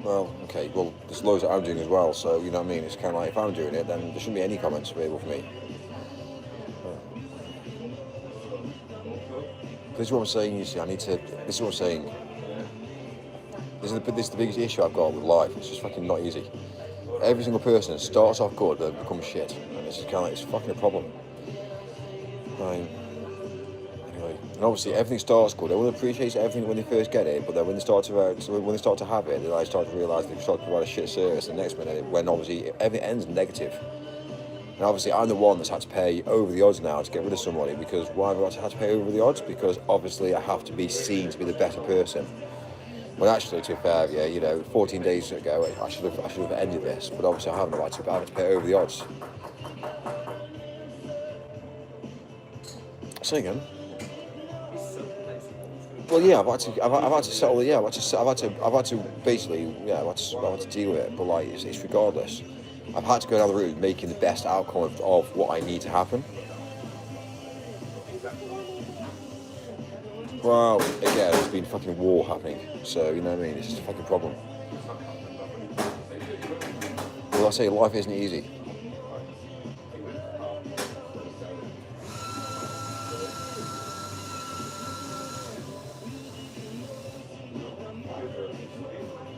Well, okay, well, there's loads that I'm doing as well, so you know what I mean? It's kind of like, if I'm doing it, then there shouldn't be any comments available for me. This is what I'm saying, you see, this is what I'm saying. This is the biggest issue I've got with life. It's just fucking not easy. Every single person starts off good, but becomes shit. And it's just kind of like, it's fucking a problem. Like, anyway, and obviously everything starts good. Everyone appreciates everything when they first get it, but then when they start to have it, they start to realise they start to provide a shit service. The next minute, when obviously everything ends negative. And obviously, I'm the one that's had to pay over the odds now to get rid of somebody. Because why have I had to pay over the odds? Because obviously, I have to be seen to be the better person. Well, actually, to be fair, yeah, you know, 14 days ago, I should have ended this. But obviously, I haven't. I had to pay over the odds. Say again. Well, yeah, I've had to settle. Yeah, I've had to basically, yeah, I've had to deal with it. But like, it's regardless. I've had to go down the route of making the best outcome of what I need to happen. Well, again, there's been fucking war happening, so you know what I mean. It's just a fucking problem. Well, I say life isn't easy.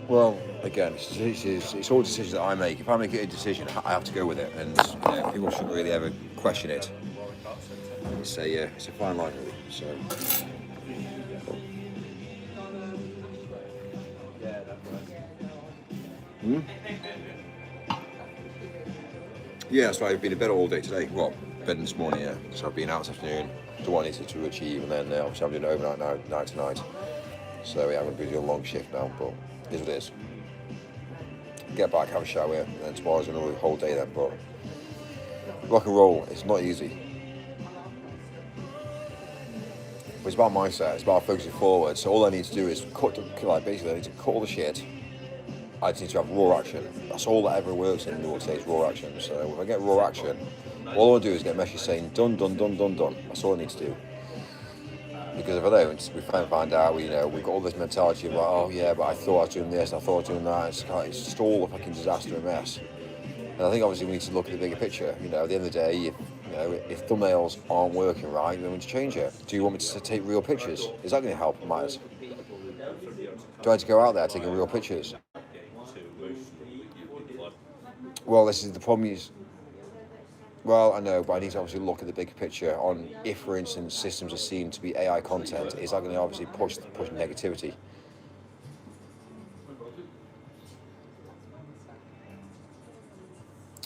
Well, again, it's all decisions that I make. If I make a decision, I have to go with it, and you know, people shouldn't really ever question it. It's a fine line, really. So. Yeah, so I've been in bed all day today. Well, bed this morning, yeah. So I've been out this afternoon, do what I needed to achieve, and then obviously I'm doing overnight night tonight. So yeah, I'm going to be doing a long shift now, but it is what it is. Get back, have a shower, and then tomorrow's another whole day then, but rock and roll, it's not easy. But it's about mindset, it's about focusing forward. So all I need to do is basically I need to cut all the shit. I just need to have raw action. That's all that ever works in the world today is raw action. So if I get raw action, all I want to do is get a message saying done, done, done, done, done. That's all I need to do. Because if I don't, we find out, you know, we've got all this mentality of like, oh yeah, but I thought I was doing this, I thought I was doing that. It's just all a fucking disaster and mess. And I think obviously we need to look at the bigger picture. You know, at the end of the day, if thumbnails aren't working right, then we need to change it. Do you want me to take real pictures? Is that going to help matters? Do I have to go out there taking real pictures? Well, this is the problem is, well, I know, but I need to obviously look at the bigger picture on if, for instance, systems are seen to be AI content, is that going to obviously push negativity?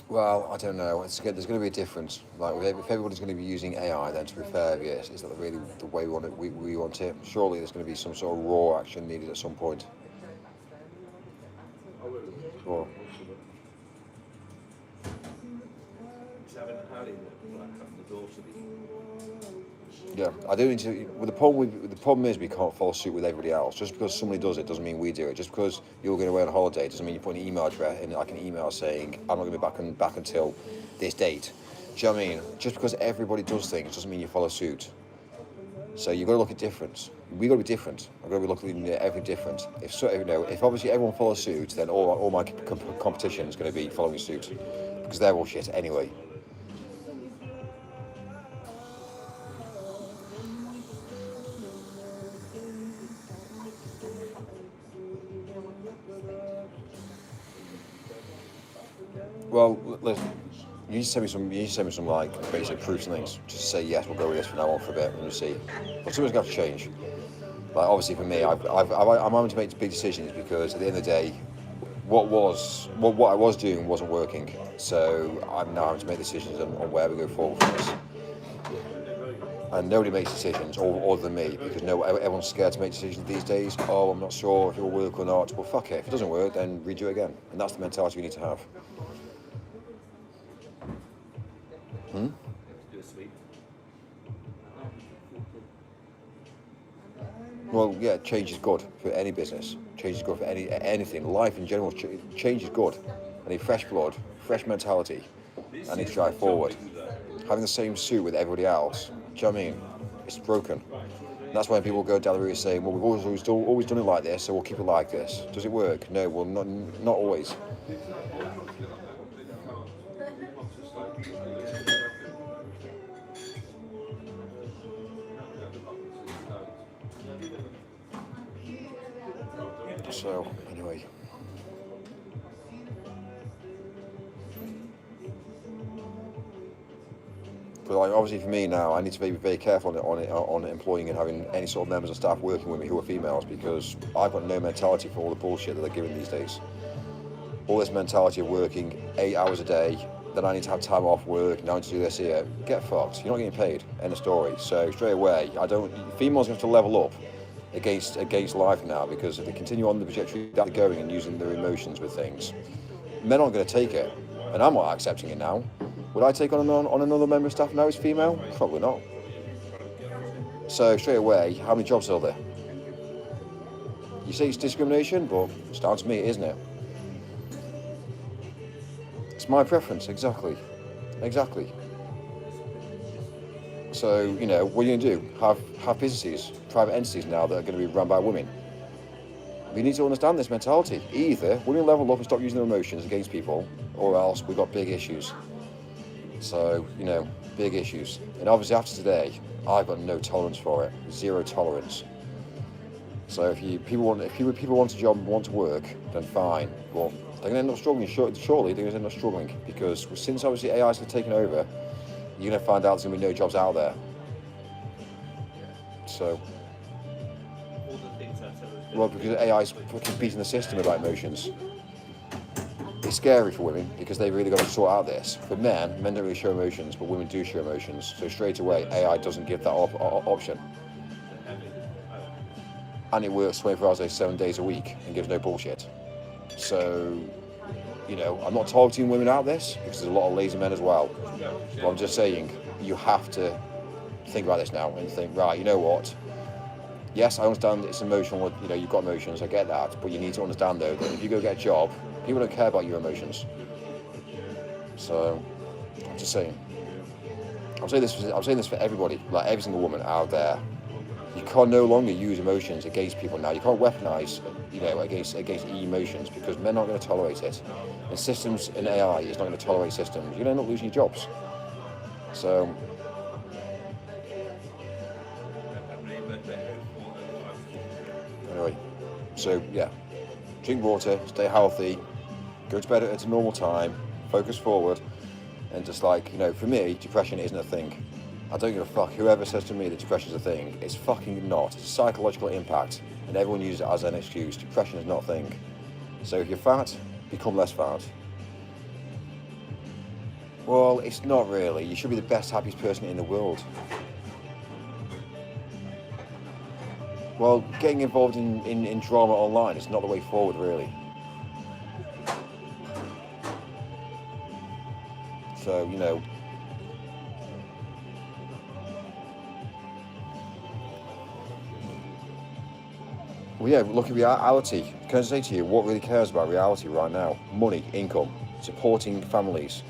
Well, I don't know. There's going to be a difference. Like, if everybody's going to be using AI, then to be fair, yes, is that really the way we want it? Surely there's going to be some sort of raw action needed at some point. Well, yeah, I do need to. Well, the problem is we can't follow suit with everybody else. Just because somebody does it doesn't mean we do it. Just because you're going away on holiday doesn't mean you put an email address in, like an email saying I'm not going to be back until this date. Do you know what I mean? Just because everybody does things doesn't mean you follow suit. So you've got to look at difference. We've got to be different. I've got to be looking at everything different. If obviously everyone follows suit, then all my competition is going to be following suit because they're all shit anyway. Well, listen, you need to send me some like basic proofs and things. Just say yes, we'll go with this from now on for a bit, and we'll see. But something's got to change. Like obviously for me, I'm having to make big decisions because at the end of the day, what I was doing wasn't working. So I'm now having to make decisions on where we go forward from this. And nobody makes decisions other than me because everyone's scared to make decisions these days. Oh, I'm not sure if it will work or not. Well, fuck it. If it doesn't work, then redo it again. And that's the mentality we need to have. Well, yeah, change is good for any business. Change is good for anything. Life in general, change is good. I need fresh blood, fresh mentality. I need to drive forward. Having the same suit with everybody else, do you know what I mean? It's broken. That's when people go down the route saying, well, we've always done it like this, so we'll keep it like this. Does it work? No, well, not always. So, anyway. But like, obviously for me now, I need to be very careful on employing and having any sort of members of staff working with me who are females, because I've got no mentality for all the bullshit that they're giving these days. All this mentality of working 8 hours a day, then I need to have time off work, now I need to do this here. Get fucked. You're not getting paid. End of story. So straight away, females have to level up against life now, because if they continue on the trajectory that they're going and using their emotions with things, men aren't going to take it, and I'm not accepting it now. Would I take on another member of staff now as female? Probably not. So straight away, how many jobs are there? You say it's discrimination, but it's down to me, isn't it? It's my preference, exactly. So, you know, what are you going to do? Have businesses, private entities now that are going to be run by women. We need to understand this mentality. Either women level up and stop using their emotions against people, or else we've got big issues. So, you know, big issues. And obviously after today, I've got no tolerance for it. Zero tolerance. So if people want a job and want to work, then fine. But they're going to end up struggling. Surely they're going to end up struggling, because since obviously AI's taken over, you're going to find out there's going to be no jobs out there. So, well, because AI's fucking beating the system about emotions. It's scary for women, because they've really got to sort out this. For men don't really show emotions, but women do show emotions. So straight away, AI doesn't give that option. And it works 24 hours a day, 7 days a week, and gives no bullshit. So, you know, I'm not targeting women out this, because there's a lot of lazy men as well. But I'm just saying, you have to think about this now and think, right, you know what? Yes, I understand it's emotional, you know, you've got emotions, I get that. But you need to understand, though, that if you go get a job, people don't care about your emotions. So, I'm just saying. I'm saying this for everybody, like every single woman out there. You can no longer use emotions against people now. You can't weaponize, you know, against emotions, because men aren't going to tolerate it. And systems and AI is not going to tolerate systems. You're going to end up losing your jobs. So, anyway, so yeah, drink water, stay healthy, go to bed at a normal time, focus forward, and just like, you know, for me, depression isn't a thing. I don't give a fuck whoever says to me that depression is a thing. It's fucking not. It's a psychological impact, and everyone uses it as an excuse. Depression is not a thing. So if you're fat, become less fat. Well, it's not really. You should be the best, happiest person in the world. Well, getting involved in drama online is not the way forward, really. So, you know, well, yeah, look at reality. Can I say to you, what really cares about reality right now? Money, income, supporting families.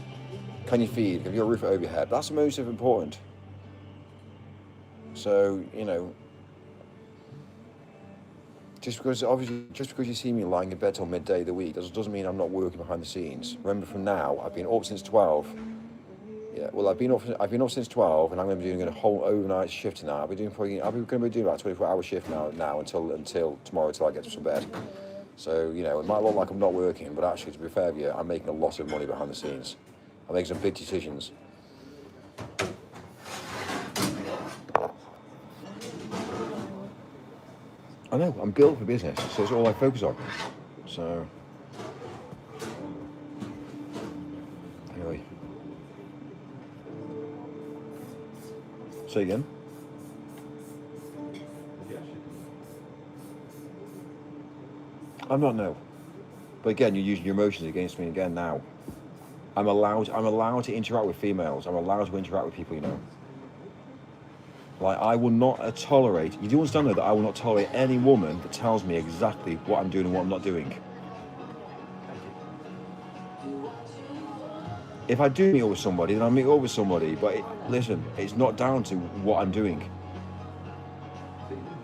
Can you feed? Have you got a roof over your head? That's the most important. So, you know, just because you see me lying in bed till midday of the week doesn't mean I'm not working behind the scenes. Remember, from now, I've been up since 12. Yeah, well, I've been up since 12, and I'm going to be doing a whole overnight shift tonight. I'll be going to be doing about a 24-hour shift now until tomorrow, till I get to some bed. So, you know, it might look like I'm not working, but actually, to be fair with you, I'm making a lot of money behind the scenes. I'm making some big decisions. I know, I'm built for business, so it's all I focus on. So, anyway. Say again? I'm not, no. But again, you're using your emotions against me again now. I'm allowed to interact with females. I'm allowed to interact with people, you know. Like, I will not tolerate, you do understand though that I will not tolerate any woman that tells me exactly what I'm doing and what I'm not doing. If I do meet up with somebody, then I'll meet up with somebody, but listen, it's not down to what I'm doing.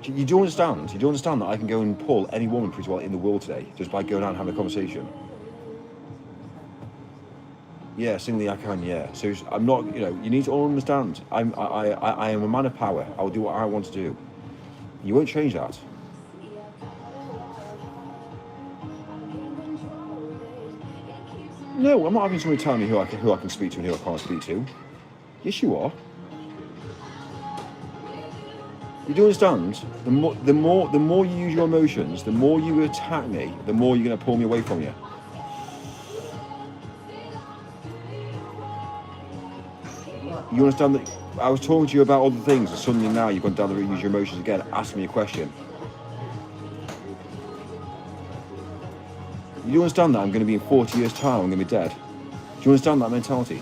You do understand? You do understand that I can go and pull any woman pretty well in the world today just by going out and having a conversation? Yeah, singly I can, yeah. So I'm not, you know, you need to all understand. I am a man of power. I'll do what I want to do. You won't change that. No, I'm not having somebody tell me who I can speak to and who I can't speak to. Yes, you are. You do understand? The more you use your emotions, the more you attack me, the more you're going to pull me away from you. You understand that I was talking to you about other things, and suddenly now you've gone down the route, use your emotions again, ask me a question. You do understand that I'm going to be in 40 years' time, I'm going to be dead? Do you understand that mentality?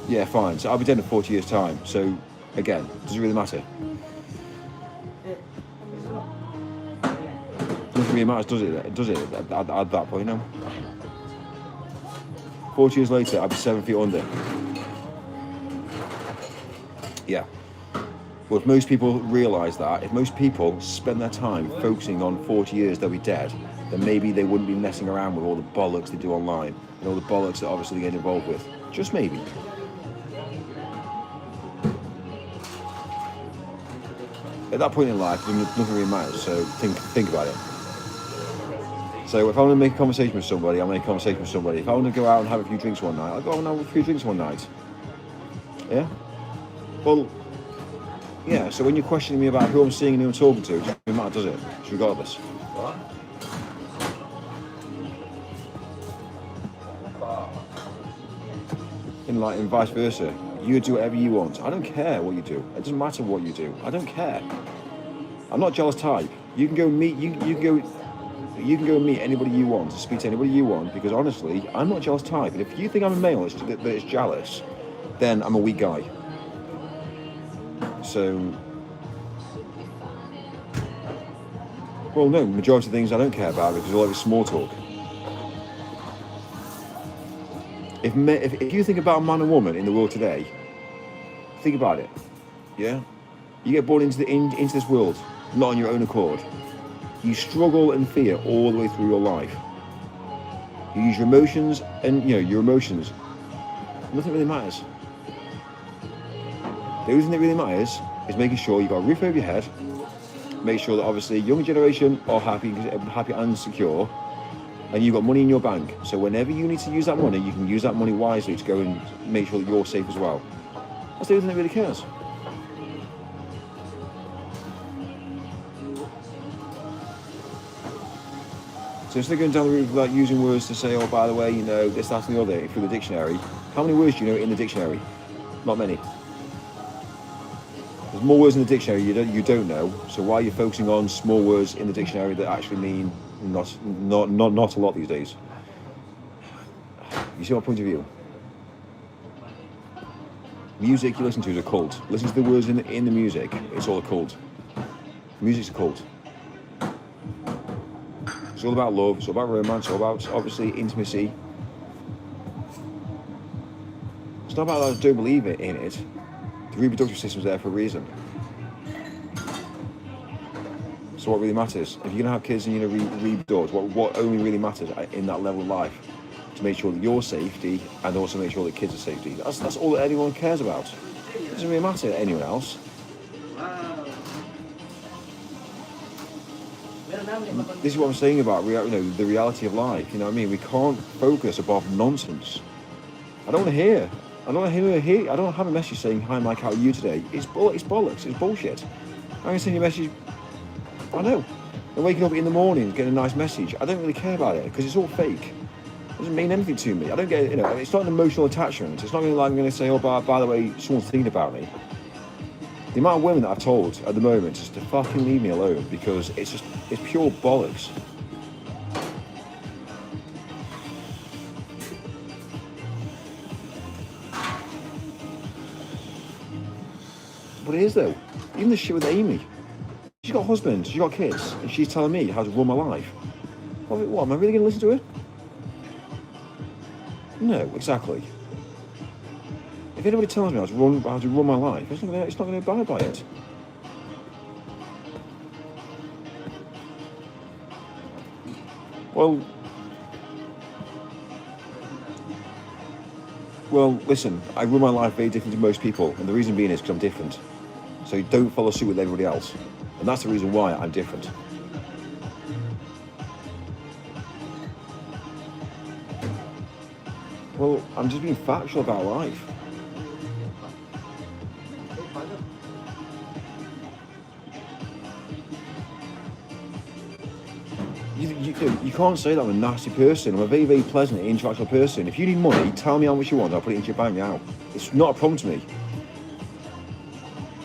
Yeah, fine. So I'll be dead in 40 years' time. So, again, does it really matter? Nothing really matters, does it? Does it at that point, no? 40 years later, I'll be 7 feet under. Yeah. Well, if most people realise that, if most people spend their time focusing on 40 years they'll be dead, then maybe they wouldn't be messing around with all the bollocks they do online and all the bollocks that obviously they get involved with. Just maybe. At that point in life, nothing really matters, so think about it. So if I want to make a conversation with somebody, I'll make a conversation with somebody. If I want to go out and have a few drinks one night, I'll go out and have a few drinks one night. Yeah? Well, yeah, so when you're questioning me about who I'm seeing and who I'm talking to, it doesn't really matter, does it? It's regardless. What? And vice versa. You do whatever you want. I don't care what you do. It doesn't matter what you do. I don't care. I'm not a jealous type. You can go meet you can go meet anybody you want, speak to anybody you want, because honestly, I'm not a jealous type. And if you think I'm a male that is jealous, then I'm a weak guy. So, well, no, majority of things I don't care about because all of it's small talk. If you think about a man and woman in the world today, think about it. Yeah, you get born into this world not on your own accord. You struggle and fear all the way through your life. You use your emotions, and your emotions. Nothing really matters. The only thing that really matters is making sure you've got a roof over your head. Make sure that obviously younger generation are happy and secure, and you've got money in your bank. So whenever you need to use that money, you can use that money wisely to go and make sure that you're safe as well. That's the only thing that really cares. So instead of going down the route of like using words to say, oh, by the way, this, that, and the other through the dictionary, how many words do you know in the dictionary? Not many. There's more words in the dictionary you don't know. So why are you focusing on small words in the dictionary that actually mean not a lot these days? You see my point of view? Music you listen to is a cult. Listen to the words in the music. It's all a cult. Music's a cult. It's all about love. It's all about romance. It's all about obviously intimacy. It's not about that I don't believe in it. The reproductive system's there for a reason. So what really matters? If you're going to have kids and you're going to reproduce, what only really matters in that level of life? To make sure that your safety and also make sure that kids are safety. That's all that anyone cares about. It doesn't really matter to anyone else. This is what I'm saying about the reality of life. You know what I mean? We can't focus above nonsense. I don't want to hear. I don't have a message saying, hi Mike, how are you today? It's bollocks, it's bullshit. I'm going to send you a message, I know. And waking up in the morning, getting a nice message, I don't really care about it because it's all fake. It doesn't mean anything to me. I don't get, it's not an emotional attachment. It's not going to like I'm going to say, oh, by the way, someone's thinking about me. The amount of women that I've told at the moment is to fucking leave me alone because it's pure bollocks. But it is though. Even the shit with Amy. She's got a husband, she's got kids, and she's telling me how to run my life. What, am I really going to listen to her? No, exactly. If anybody tells me how to run my life, it's not going to abide by it. Well, listen, I run my life very different to most people, and the reason being is because I'm different. So don't follow suit with everybody else. And that's the reason why I'm different. Well, I'm just being factual about life. You can't say that I'm a nasty person. I'm a very, very pleasant, intellectual person. If you need money, tell me how much you want, I'll put it into your bank now. It's not a problem to me. Do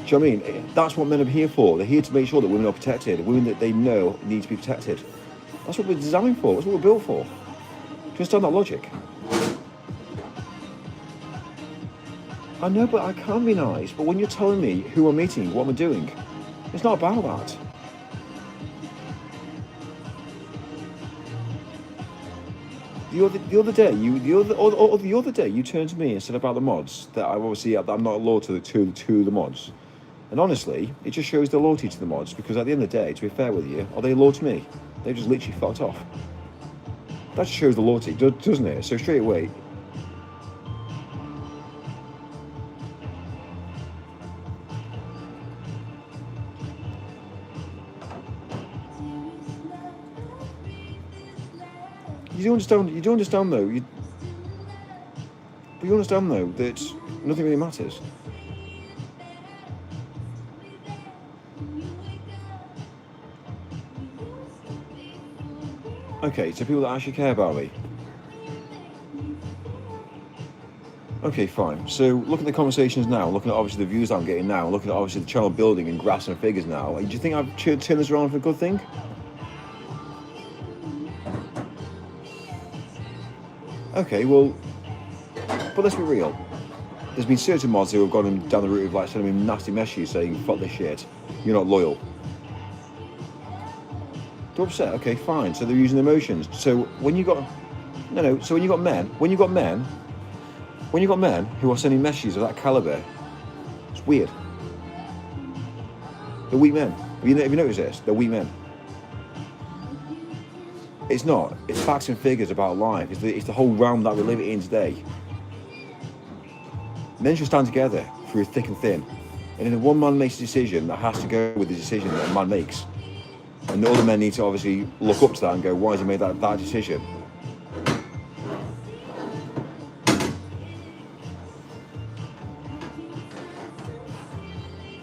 you know what I mean? That's what men are here for. They're here to make sure that women are protected. Women that they know need to be protected. That's what we're designed for. That's what we're built for. Do you understand that logic? I know, but I can be nice. But when you're telling me who I'm meeting, what I'm doing, it's not about that. The other day, you turned to me and said about the mods that I'm not loyal to the mods, and honestly, it just shows the loyalty to the mods, because at the end of the day, to be fair with you, are they loyal to me? They've just literally fucked off. That just shows the loyalty, doesn't it? So straight away. You do understand though that nothing really matters. Okay, so people that actually care about me. Okay, fine. So looking at the conversations now, looking at obviously the views that I'm getting now, looking at obviously the channel building and graphs and figures now, do you think I've turned this around for a good thing? Okay, well, but let's be real. There's been certain mods who have gone down the route of like sending me nasty messages saying, fuck this shit, you're not loyal. They're upset, okay, fine, so they're using emotions. So when you got, so when you got men who are sending messages of that caliber, it's weird. They're weak men. Have you noticed this? They're weak men. It's not. It's facts and figures about life. It's the whole realm that we're living in today. Men should stand together through thick and thin. And then if one man makes a decision, that has to go with the decision that a man makes. And the other men need to obviously look up to that and go, why has he made that decision?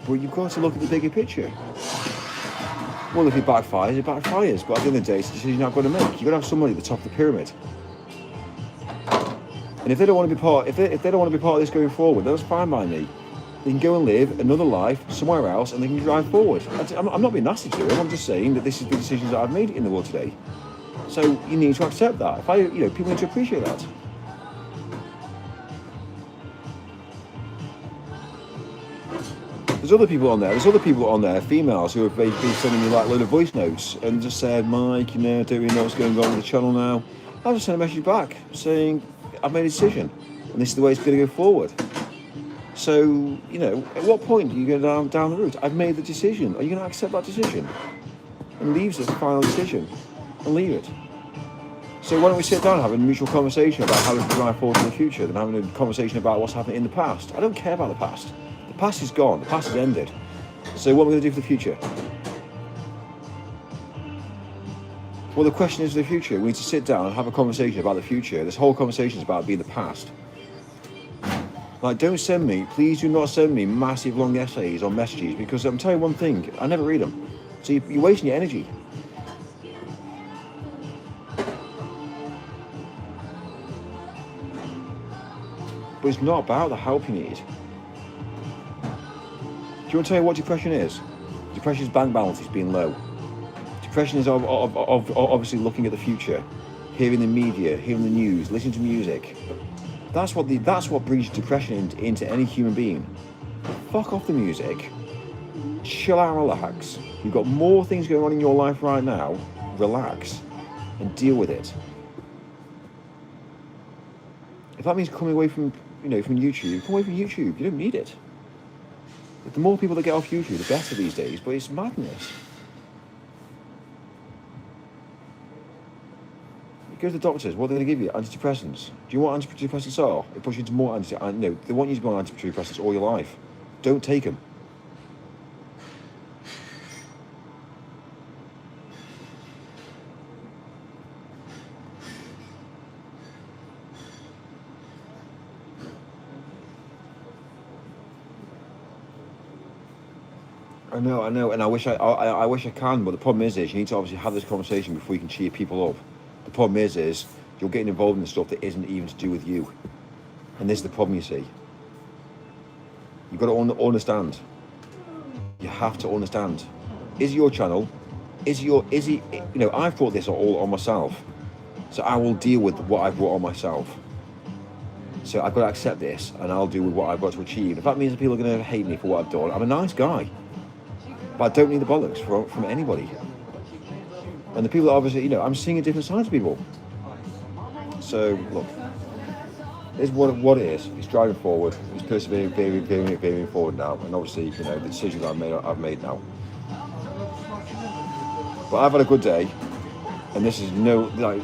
But you've got to look at the bigger picture. Well, if it backfires, it backfires. But at the end of the day, it's a decision you're not going to make. You've got to have somebody at the top of the pyramid. And if they don't want to be part, if they don't want to be part of this going forward, that's fine by me. They can go and live another life somewhere else, and they can drive forward. I'm not being nasty to them. I'm just saying that this is the decisions that I've made in the world today. So you need to accept that. People need to appreciate that. There's other people on there, females, who have been sending me like a load of voice notes and just said, Mike, don't really know what's going on with the channel now. I just sent a message back saying, I've made a decision and this is the way it's going to go forward. So, at what point do you go down the route? I've made the decision. Are you going to accept that decision? And leaves it as a final decision and leave it. So why don't we sit down and have a mutual conversation about how we can drive forward to the future than having a conversation about what's happened in the past? I don't care about the past. The past is gone. The past has ended. So what are we going to do for the future? Well, the question is the future. We need to sit down and have a conversation about the future. This whole conversation is about being the past. Like, please do not send me massive long essays or messages, because I'm telling you one thing, I never read them. So you're wasting your energy. But it's not about the help you need. Do you want to tell you what depression is? Depression is bank balances being low. Depression is obviously looking at the future, hearing the media, hearing the news, listening to music. That's what brings depression into any human being. Fuck off the music. Chill out, relax. You've got more things going on in your life right now. Relax and deal with it. If that means coming away from YouTube, come away from YouTube. You don't need it. But the more people that get off YouTube, the better these days. But it's madness. Go to the doctors. What are they going to give you? Antidepressants. Do you know what antidepressants are? It puts you into more no, they want you to be on antidepressants all your life. Don't take them. I know, and I wish I can, but the problem is you need to obviously have this conversation before you can cheer people up. The problem is you're getting involved in stuff that isn't even to do with you, and this is the problem. You see, you've got to understand. You have to understand. Is it your channel? Is it? I've brought this all on myself, so I will deal with what I've brought on myself. So I've got to accept this, and I'll deal with what I've got to achieve. If that means that people are going to hate me for what I've done, I'm a nice guy. But I don't need the bollocks from anybody. And the people that obviously, I'm seeing a different side to people. So, look, it's what it is. It's driving forward. It's persevering forward now. And obviously, the decisions I've made now. But I've had a good day. And this is what I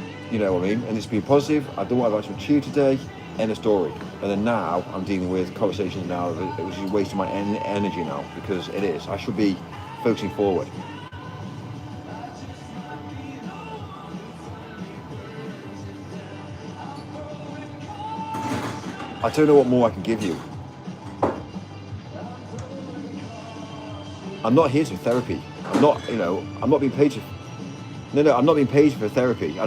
mean? And it's been positive. I've done what I've actually achieved today. End of story. And then now, I'm dealing with conversations now, which is wasting my energy now. Because it is. I should be focusing forward. I don't know what more I can give you. I'm not here for therapy. I'm not being paid to. No, I'm not being paid for therapy. I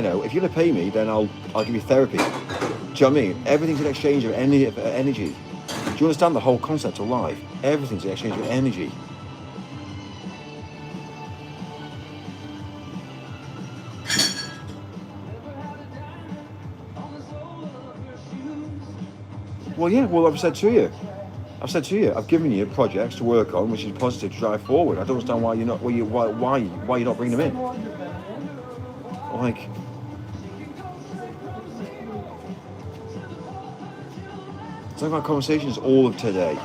know. If you're gonna pay me, then I'll give you therapy. Do you know what I mean? Everything's an exchange of energy. Do you understand the whole concept of life? Everything's an exchange of energy. Well, yeah. Well, I've said to you, I've given you projects to work on, which is positive to drive forward. I don't understand why you're not. Why you're not bringing them in? Like, it's like my conversations all of today.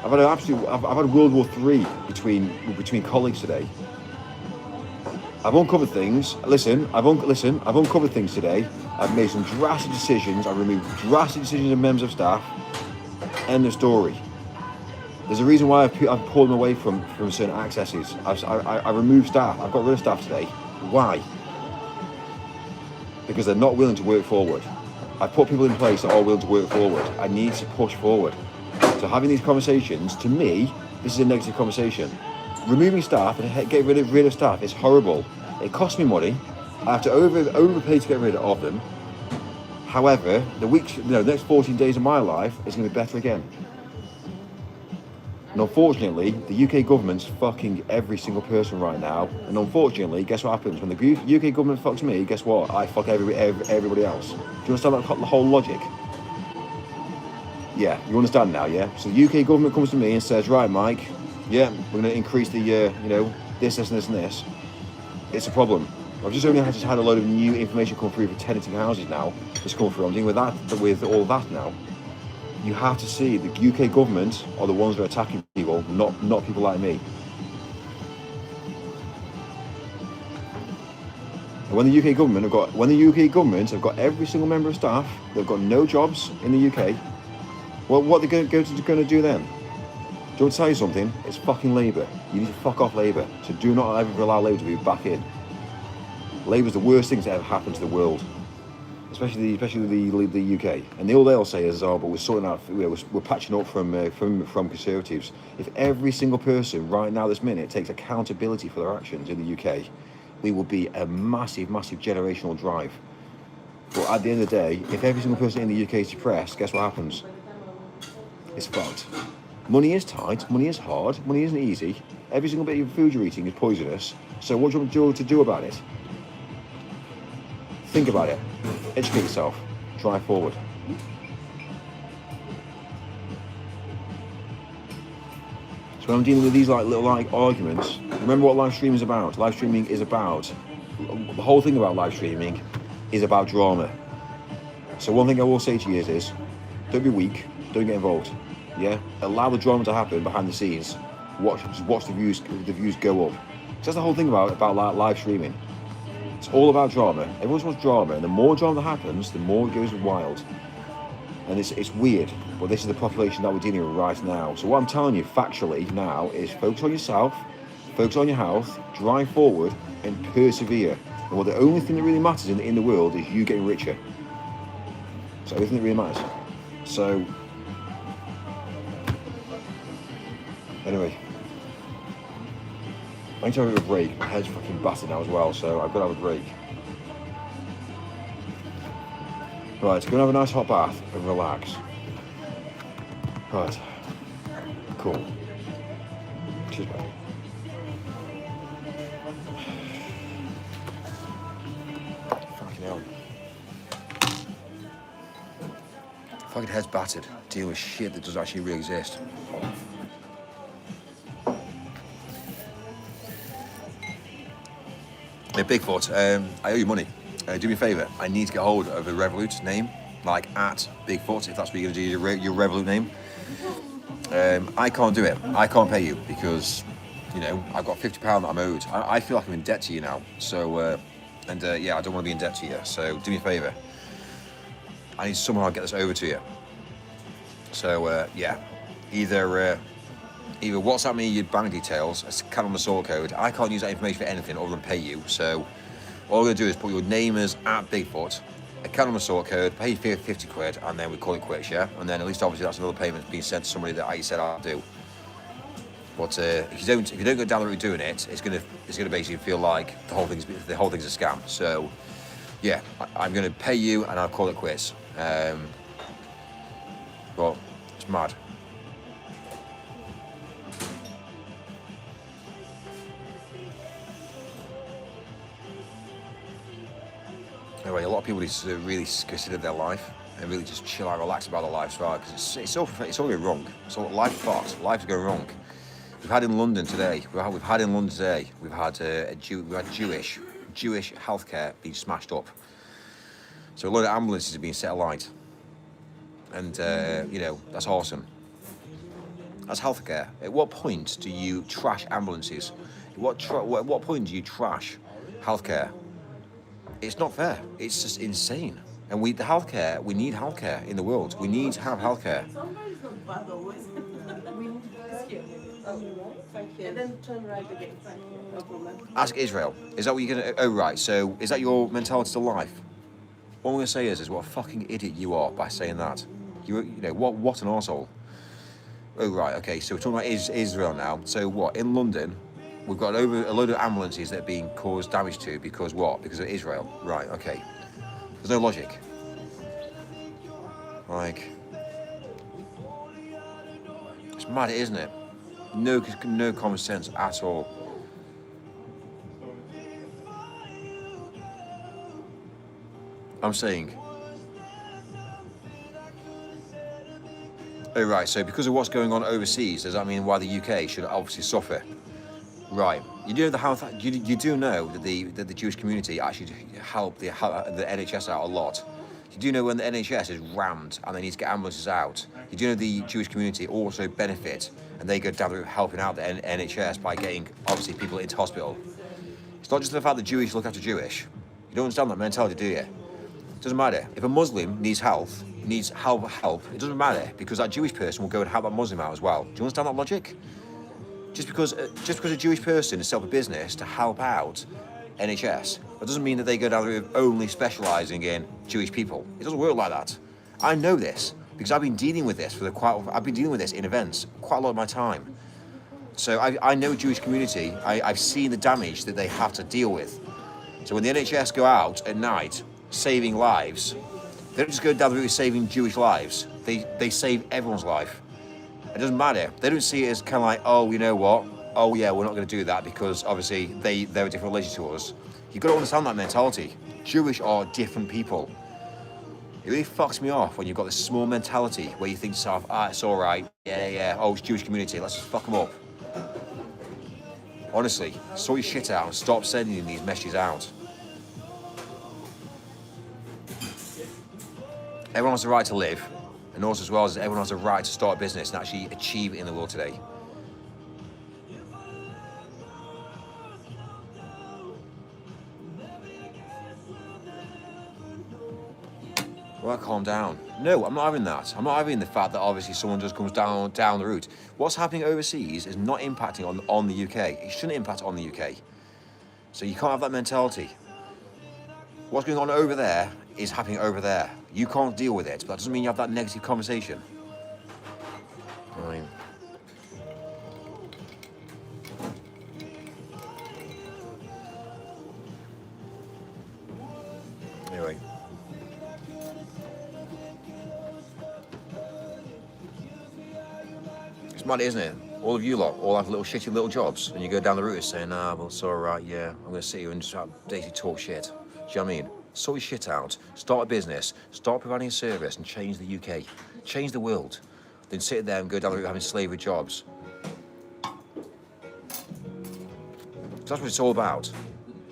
I've had World War III between colleagues today. I've uncovered things. I've uncovered things today. I've made some drastic decisions. I've removed drastic decisions of members of staff. End of story. There's a reason why I've pulled them away from certain accesses. I removed staff. I've got rid of staff today. Why? Because they're not willing to work forward. I've put people in place that are willing to work forward. I need to push forward. So having these conversations, to me, this is a negative conversation. Removing staff and getting rid of staff is horrible. It costs me money. I have to overpay to get rid of them. However, the next 14 days of my life is going to be better again. And unfortunately, the UK government's fucking every single person right now. And unfortunately, guess what happens? When the UK government fucks me, guess what? I fuck everybody else. Do you understand the whole logic? Yeah, you understand now, yeah? So the UK government comes to me and says, right, Mike, yeah, we're going to increase the, this, and this. It's a problem. I've just only had a load of new information come through for tenanting houses now. It's come through. I'm dealing with all that now. You have to see the UK government are the ones that are attacking people, not people like me. And when the UK government have got every single member of staff, they've got no jobs in the UK. Well, what are they going to do then? Do you want to tell you something? It's fucking Labour. You need to fuck off Labour. So do not ever allow Labour to be back in. Labour's the worst thing to ever happen to the world, especially the UK. And all they'll say is, "Oh, but we're sorting out, we're patching up from Conservatives." If every single person right now, this minute, takes accountability for their actions in the UK, we will be a massive generational drive. But at the end of the day, if every single person in the UK is depressed, guess what happens? It's fucked. Money is tight, money is hard, money isn't easy. Every single bit of food you're eating is poisonous. So what do you want to do about it? Think about it. Educate yourself. Drive forward. So when I'm dealing with these little arguments, remember what live streaming is about. Live streaming is about, the whole thing about live streaming is about drama. So one thing I will say to you is don't be weak, don't get involved. Yeah? Allow the drama to happen behind the scenes. Watch the views go up. So that's the whole thing about live streaming. It's all about drama. Everyone wants drama, and the more drama that happens, the more it goes wild. And it's weird, but this is the population that we're dealing with right now. So what I'm telling you factually now is focus on yourself, focus on your health, drive forward, and persevere. And well, the only thing that really matters in the world is you getting richer. So everything that really matters. So anyway, I need to have a break. My head's fucking battered now as well, so I've got to have a break. Right, go and have a nice hot bath and relax. Right, cool. Cheers, mate. Fucking hell. Fucking head's battered. Deal with shit that doesn't actually really exist. Hey, Bigfoot, I owe you money. Do me a favour, I need to get hold of a Revolut name, like at Bigfoot, if that's what you're going to do, your Revolut name. I can't do it. I can't pay you because, you know, I've got £50 that I'm owed. I feel like I'm in debt to you now. So, yeah, I don't want to be in debt to you. So do me a favour. I need somehow to get this over to you. So, yeah, either WhatsApp me your bank details, a account number, sort code. I can't use that information for anything other than pay you. So all we're going to do is put your name as at Bigfoot, account number, sort code, pay 50 quid, and then we call it quits, yeah? And then at least obviously that's another payment being sent to somebody that I said I'll do. But if you don't go down the route doing it, it's gonna basically feel like the whole thing's a scam. So yeah, I'm gonna pay you and I'll call it quits. But it's mad. Anyway, a lot of people need to really consider their life and really just chill out, relax about their lives, right? Because it's all going wrong. So life's fucked. Life's going wrong. We've had in London today. We've had Jewish healthcare being smashed up. So a load of ambulances are being set alight, and you know, that's awesome. That's healthcare. At what point do you trash ambulances? At what point do you trash healthcare? It's not fair. It's just insane. And we need healthcare in the world. We need to have healthcare. And then turn right again. No problem. Ask Israel. Is that what you're gonna? Oh right. So is that your mentality to life? All I'm gonna say is what a fucking idiot you are by saying that. You know what an arsehole. Oh right. Okay. So we're talking about Israel now. So what in London? We've got a load of ambulances that are being caused damage to because what? Because of Israel. Right, okay. There's no logic. Like, it's mad, isn't it? No common sense at all. I'm saying. Oh right, so because of what's going on overseas, does that mean why the UK should obviously suffer? Right, you do know that the Jewish community actually help the NHS out a lot. You do know when the NHS is rammed and they need to get ambulances out. You do know the Jewish community also benefit and they go down the route helping out the NHS by getting obviously people into hospital. It's not just the fact that Jewish look after Jewish. You don't understand that mentality, do you? It doesn't matter. If a Muslim needs help, it doesn't matter because that Jewish person will go and help that Muslim out as well. Do you understand that logic? Just because a Jewish person is set up a business to help out NHS, that doesn't mean that they go down the route of only specialising in Jewish people. It doesn't work like that. I know this because I've been dealing with this in events quite a lot of my time. So I know Jewish community. I've seen the damage that they have to deal with. So when the NHS go out at night saving lives, they don't just go down the route of saving Jewish lives. They save everyone's life. It doesn't matter. They don't see it as kind of like, oh, you know what? Oh yeah, we're not going to do that because obviously they're a different religion to us. You've got to understand that mentality. Jewish are different people. It really fucks me off when you've got this small mentality where you think to yourself, it's all right. Yeah. Oh, it's Jewish community. Let's just fuck them up. Honestly, sort your shit out and stop sending these messages out. Everyone has the right to live. And also as well as everyone has a right to start a business and actually achieve in the world today. Well, calm down. No, I'm not having that. I'm not having the fact that obviously someone just comes down the route. What's happening overseas is not impacting on the UK. It shouldn't impact on the UK. So you can't have that mentality. What's going on over there is happening over there. You can't deal with it, but that doesn't mean you have that negative conversation. I mean, anyway. It's mad, isn't it? All of you lot all have little shitty little jobs, and you go down the route of saying, well, it's all right, yeah, I'm going to sit here and just basically talk shit. Do you know what I mean? Sort your shit out, start a business, start providing a service, and change the UK. Change the world. Then sit there and go down the route having slavery jobs. That's what it's all about.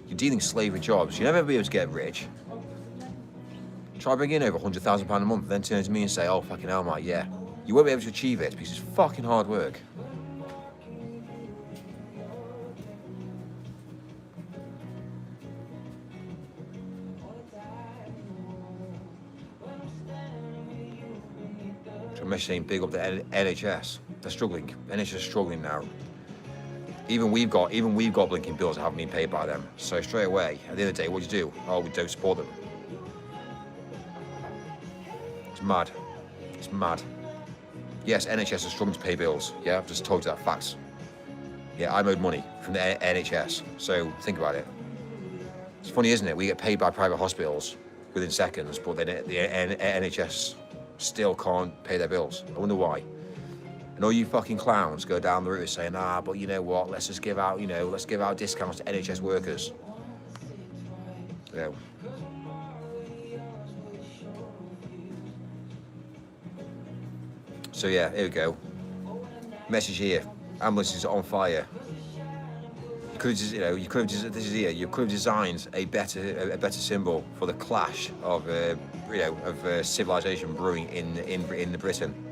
You're dealing slavery jobs. You'll never be able to get rich. Try bringing in over £100,000 a month, then turn to me and say, oh, fucking hell, mate, yeah. You won't be able to achieve it because it's fucking hard work. So I'm saying big up the NHS. They're struggling. NHS is struggling now. Even we've got blinking bills that haven't been paid by them. So straight away, at the end of the day, what do you do? Oh, we don't support them. It's mad. It's mad. Yes, NHS is struggling to pay bills. Yeah, I've just told you that facts. Yeah, I'm owed money from the NHS. So think about it. It's funny, isn't it? We get paid by private hospitals within seconds, but then the NHS still can't pay their bills. I wonder why. And all you fucking clowns go down the route saying, but you know what? Let's just give out, let's give out discounts to NHS workers. You know. So yeah, here we go. Message here. Ambulances are on fire. You could have designed a better symbol for the clash of civilization brewing in Britain.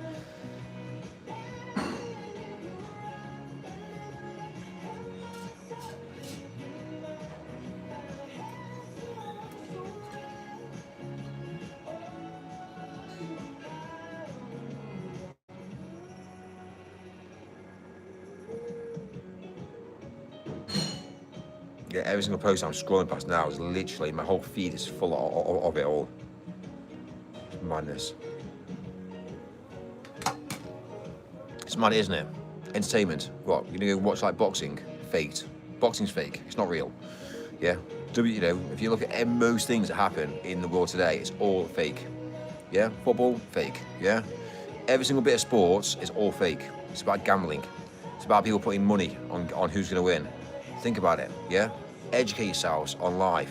Yeah, every single post I'm scrolling past now is literally, my whole feed is full of it all. It's madness. It's mad, isn't it? Entertainment. What? You're gonna go watch like boxing? Faked. Boxing's fake. It's not real. Yeah. If you look at most things that happen in the world today, it's all fake. Yeah. Football, fake. Yeah. Every single bit of sports is all fake. It's about gambling. It's about people putting money on who's gonna win. Think about it, yeah? Educate yourselves on life.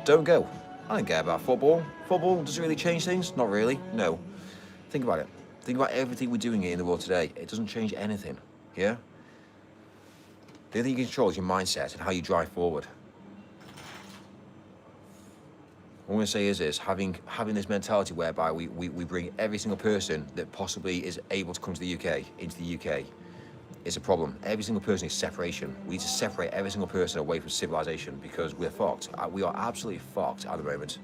Don't go. I don't care about football. Football, does it really change things? Not really, no. Think about it. Think about everything we're doing in the world today. It doesn't change anything, yeah? The only thing you can control is your mindset and how you drive forward. What I'm going to say is having this mentality whereby we bring every single person that possibly is able to come to the UK into the UK. It's a problem. Every single person is separation. We need to separate every single person away from civilization because we're fucked. We are absolutely fucked at the moment.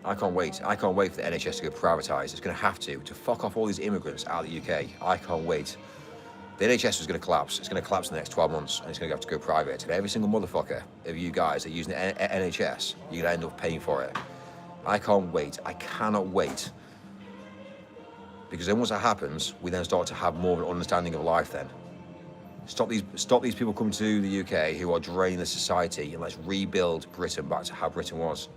I can't wait. I can't wait for the NHS to go privatised. It's going to have to fuck off all these immigrants out of the UK. I can't wait. The NHS is going to collapse. It's going to collapse in the next 12 months, and it's going to have to go private. And every single motherfucker of you guys that are using the NHS, you're going to end up paying for it. I can't wait. I cannot wait. Because then once that happens, we then start to have more of an understanding of life then. Stop these people coming to the UK who are draining the society, and let's rebuild Britain back to how Britain was.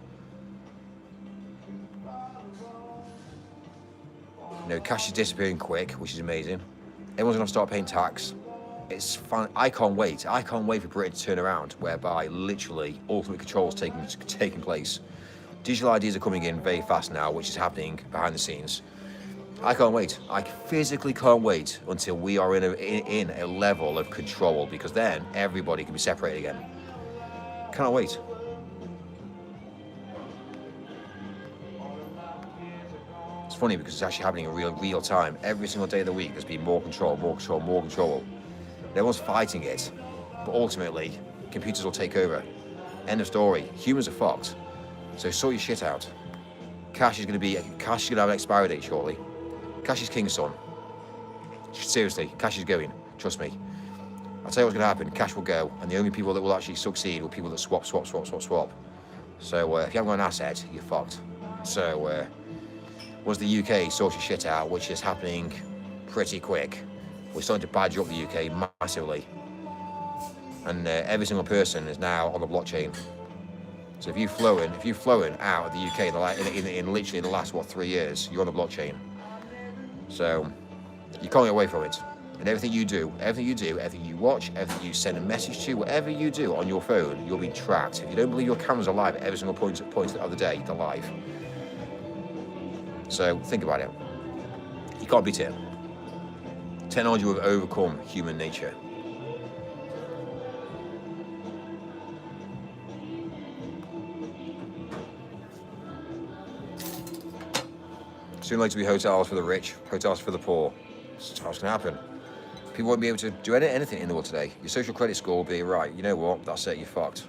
Cash is disappearing quick, which is amazing. Everyone's going to start paying tax. It's fun. I can't wait. I can't wait for Britain to turn around, whereby literally ultimate control is taking place. Digital IDs are coming in very fast now, which is happening behind the scenes. I can't wait. I physically can't wait until we are in a level of control, because then everybody can be separated again. Cannot wait. It's funny because it's actually happening in real time. Every single day of the week, there's been more control, more control, more control. Everyone's fighting it, but ultimately, computers will take over. End of story. Humans are fucked. So sort your shit out. Cash is gonna have an expiry date shortly. Cash is king, son. Seriously, cash is going. Trust me. I'll tell you what's gonna happen. Cash will go, and the only people that will actually succeed are people that swap. So if you haven't got an asset, you're fucked. So once the UK sorts your shit out, which is happening pretty quick, we're starting to badge up the UK massively, and every single person is now on the blockchain. So if you've flown out of the UK in literally the last 3 years, you're on the blockchain. So you can't get away from it. And everything you do, everything you watch, everything you send a message to, whatever you do on your phone, you're being tracked. If you don't believe your cameras are live at every single point of the day, they're live. So think about it. You can't beat it. Technology will overcome human nature. Soon later, be hotels for the rich, hotels for the poor. That's what's going to happen. People won't be able to do anything in the world today. Your social credit score will be right. You know what? That's it. You're fucked.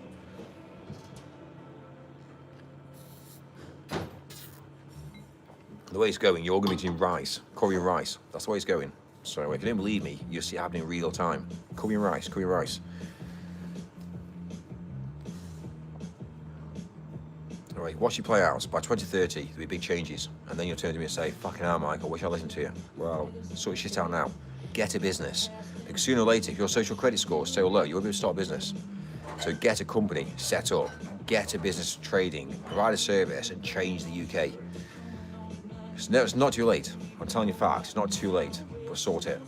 The way it's going, you're all going to be eating rice, curry and rice. That's the way it's going. So if you don't believe me, you'll see it happening in real time. Curry and rice, curry and rice. All right, watch you play out. By 2030, there'll be big changes. And then you'll turn to me and say, fucking hell, Mike, I wish I listened to you. Well, sort your shit out now. Get a business. Because sooner or later, if your social credit score is so low, you won't be able to start a business. So get a company set up, get a business trading, provide a service, and change the UK. It's not too late. I'm telling you facts, it's not too late, but sort it.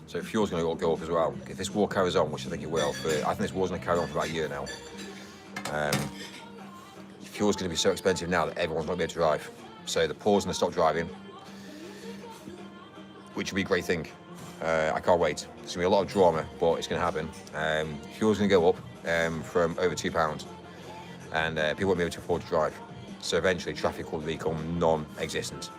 So fuel's going to go up as well. If this war carries on, which I think it will, I think this war's going to carry on for about a year now. Fuel's going to be so expensive now that everyone's not going to be able to drive. So the poor's going to stop driving, which will be a great thing. I can't wait. There's going to be a lot of drama, but it's going to happen. Fuel's going to go up from over £2, and people won't be able to afford to drive. So eventually traffic will become non-existent.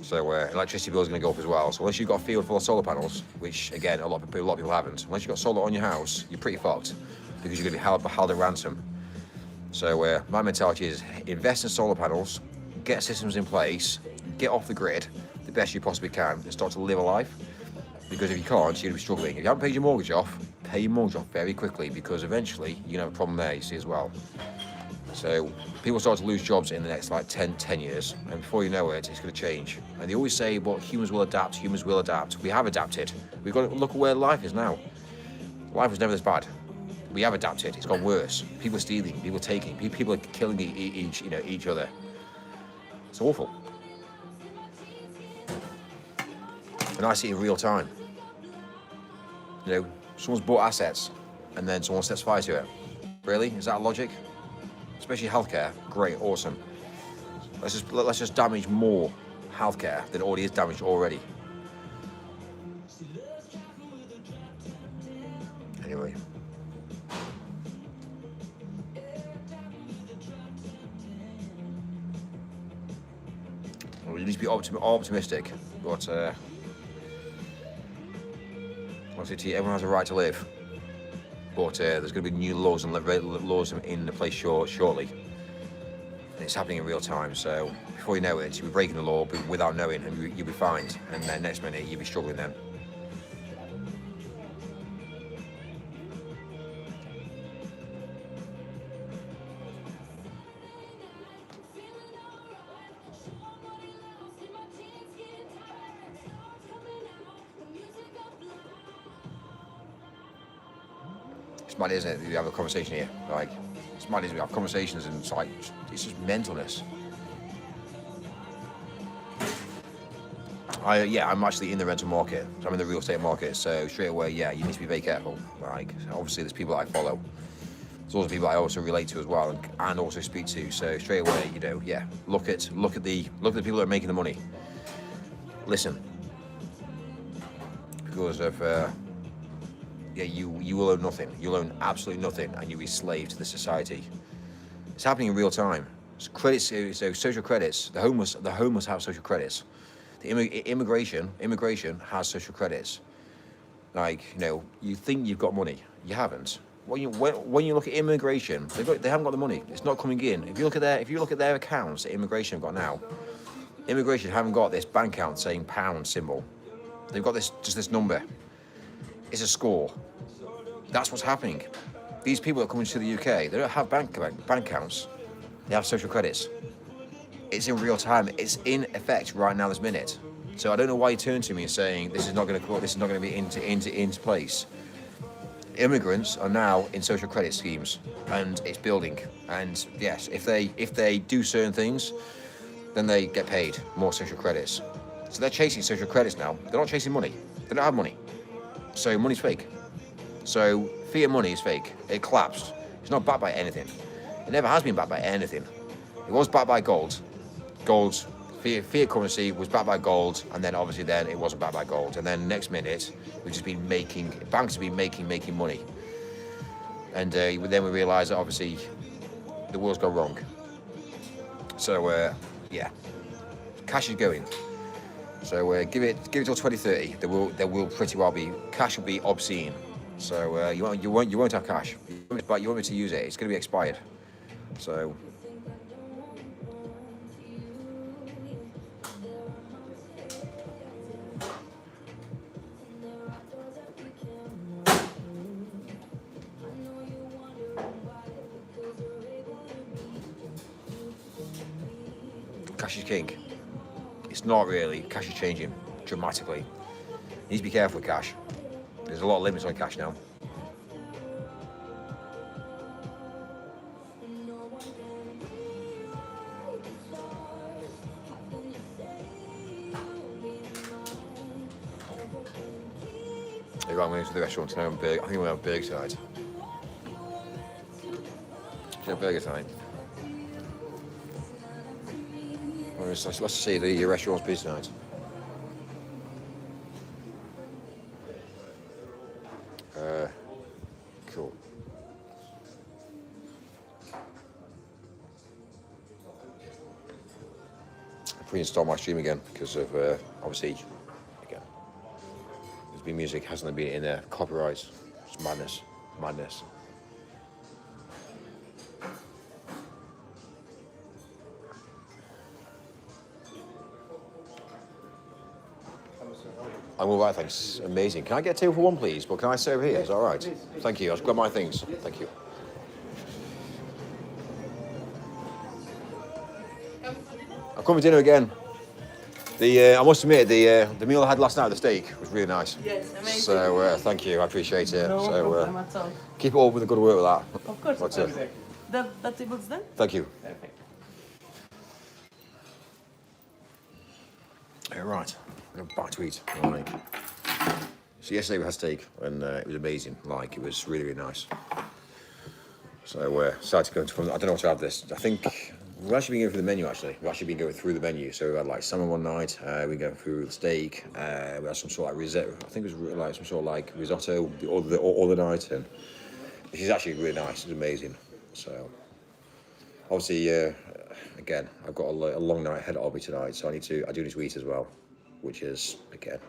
So electricity bill is going to go up as well. So unless you've got a field full of solar panels, which again a lot of people haven't, unless you've got solar on your house, you're pretty fucked because you're going to be held at ransom. So my mentality is invest in solar panels, get systems in place, get off the grid the best you possibly can, and start to live a life. Because if you can't, you're going to be struggling. If you haven't paid your mortgage off, pay your mortgage off very quickly, because eventually you're going to have a problem there, you see, as well. So people start to lose jobs in the next 10 years, and before you know it, it's going to change. And they always say, well, humans will adapt. We have adapted. We've got to look at where life is now. Life was never this bad. We have adapted. It's gone worse. People are stealing, people are taking, people are killing each other. It's awful. And I see it in real time. Someone's bought assets, and then someone sets fire to it. Really? Is that logic? Especially healthcare, great, awesome. Let's just damage more healthcare than already is damaged already. Anyway. Well, you need to be optimistic, but obviously everyone has a right to live. But there's going to be new laws in place shortly. And it's happening in real time, so before you know it, you'll be breaking the law without knowing, and you'll be fined, and then next minute you'll be struggling then. It's mad, isn't it? We have a conversation here. It's mad, isn't it? We have conversations, and it's just mentalness. I'm actually in the rental market. So I'm in the real estate market. So straight away, you need to be very careful. Obviously, there's people that I follow. There's also people I also relate to as well, and also speak to. So straight away, look at the people that are making the money. Listen. because of yeah, you will own nothing. You'll own absolutely nothing, and you'll be slave to the society. It's happening in real time. So credits, so social credits. The homeless have social credits. The immigration has social credits. Like, you know, you think you've got money, you haven't. When you look at immigration, they haven't got the money. It's not coming in. If you look at their accounts that immigration have got now, immigration haven't got this bank account saying pound symbol. They've got just this number. It's a score. That's what's happening. These people that come into the UK, they don't have bank accounts. They have social credits. It's in real time. It's in effect right now, this minute. So I don't know why you turn to me saying this is not going to be into place. Immigrants are now in social credit schemes, and it's building. And yes, if they do certain things, then they get paid more social credits. So they're chasing social credits now. They're not chasing money. They don't have money. So money's fake. So fiat money is fake. It collapsed. It's not backed by anything. It never has been backed by anything. It was backed by gold. Fiat currency was backed by gold, and then obviously then it wasn't backed by gold. And then next minute, we've just been banks have been making money. And then we realised that obviously the world's gone wrong. So yeah, cash is going. So give it till 2030. There will pretty well be cash will be obscene. So you won't have cash, but you want me to use it. It's going to be expired. So. Cash is king. It's not really. Cash is changing dramatically. You need to be careful with cash. There's a lot of limits on cash now. Maybe I'm going to the restaurant tonight. I think we'll have burger tonight. Should have burger tonight. Let's see the restaurant's busy tonight. Cool. I pre-installed my stream again because of obviously again there's been music hasn't been in there, copyrights. It's madness. I'm all right, thanks. Amazing. Can I get a table for one, please? But can I sit over here? Is that all right? Thank you. I'll just grab my things. Thank you. I'll come for dinner again. I must admit, the meal I had last night, the steak, was really nice. Yes, amazing. So thank you. I appreciate it. No problem at all. Keep it up with the good work with that. Of course. That's it. The table's done? Thank you. Perfect. All right. I'm back to eat. Morning. So yesterday we had steak and it was amazing. Like, it was really, really nice. So decided to go into. I don't know what to have this. I think we've actually been going through the menu. Actually, we've actually been going through the menu. So we had like salmon one night. We go through the steak. We had some sort of like risotto. I think it was like some sort of like risotto the other night, and this is actually really nice. It's amazing. So obviously, again, I've got a long night ahead of me tonight, so I do need to eat as well. Which is, again,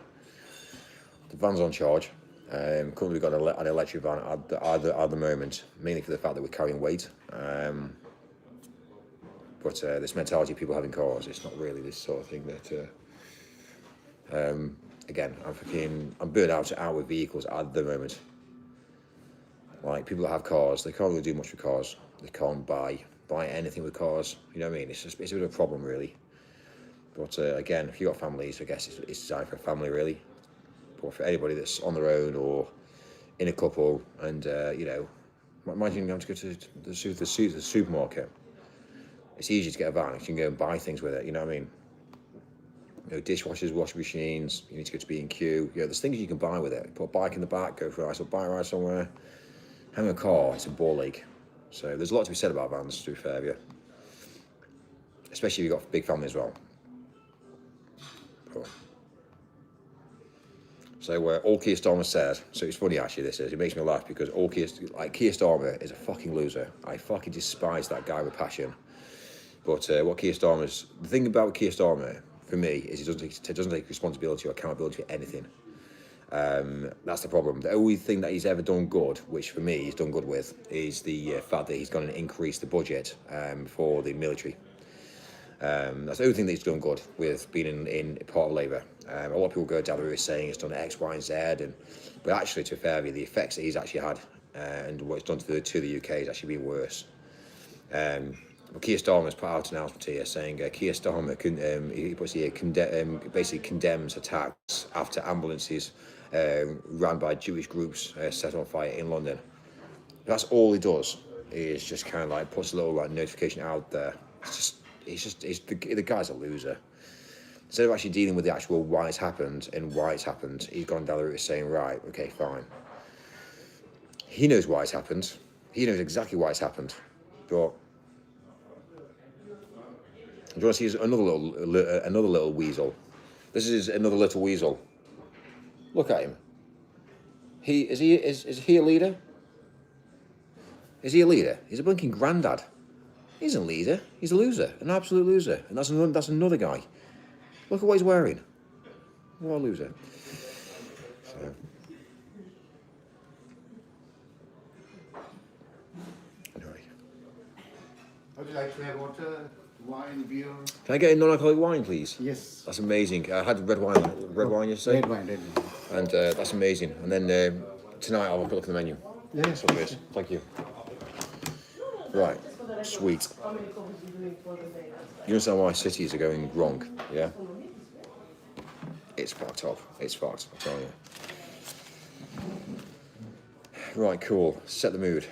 the van's on charge. Currently we've got an electric van at the moment, mainly for the fact that we're carrying weight. But this mentality of people having cars, it's not really this sort of thing that, again, I'm burnt out with vehicles at the moment. Like, people that have cars, they can't really do much with cars. They can't buy anything with cars, you know what I mean? It's a bit of a problem, really. But again, if you've got families, I guess it's designed for a family, really. But for anybody that's on their own or in a couple, and you know, imagine having to go to the supermarket. It's easy to get a van. You can go and buy things with it. You know what I mean? You know, dishwashers, washing machines. You need to go to B&Q. You know, there's things you can buy with it. Put a bike in the back, go for a nice little bike ride somewhere. Having a car, it's a ball ache. So there's a lot to be said about vans, to be fair with you. Especially if you've got a big family as well. Cool. So all Keir Starmer said, so it's funny actually this is, it makes me laugh because Keir Starmer is a fucking loser. I fucking despise that guy with passion. But what Keir Starmer's, the thing about Keir Starmer, for me, is he doesn't take responsibility or accountability for anything. That's the problem. The only thing that he's ever done good, which for me he's done good with, is the fact that he's going to increase the budget for the military. That's the only thing that he's done good with being in part of Labour. A lot of people go down the route saying it's done X, Y, and Z, but actually, to be fair, the effects that he's actually had and what it's done to the UK has actually been worse. But Keir Starmer's put out an announcement here saying Keir Starmer basically condemns attacks after ambulances ran by Jewish groups set on fire in London. That's all he does, is just kind of like puts a little like notification out there. The guy's a loser. Instead of actually dealing with the actual why it's happened, he's gone down the route of saying, right, okay, fine. He knows why it's happened. He knows exactly why it's happened. But do you want to see another little weasel? This is another little weasel. Look at him. Is he a leader? Is he a leader? He's a blinking granddad. He's a leader. He's a loser, an absolute loser. And that's another guy. Look at what he's wearing. What a loser. So. Anyway. Would you like to have water, wine, beer? Can I get a non-alcoholic wine, please? Yes. That's amazing. I had red wine yesterday. Red wine. And that's amazing. And then tonight I'll have a look at the menu. Yes. So please. Thank you. Right. Sweet. You understand why cities are going wrong, yeah? It's fucked up. It's fucked, I'm telling you. Right, cool. Set the mood.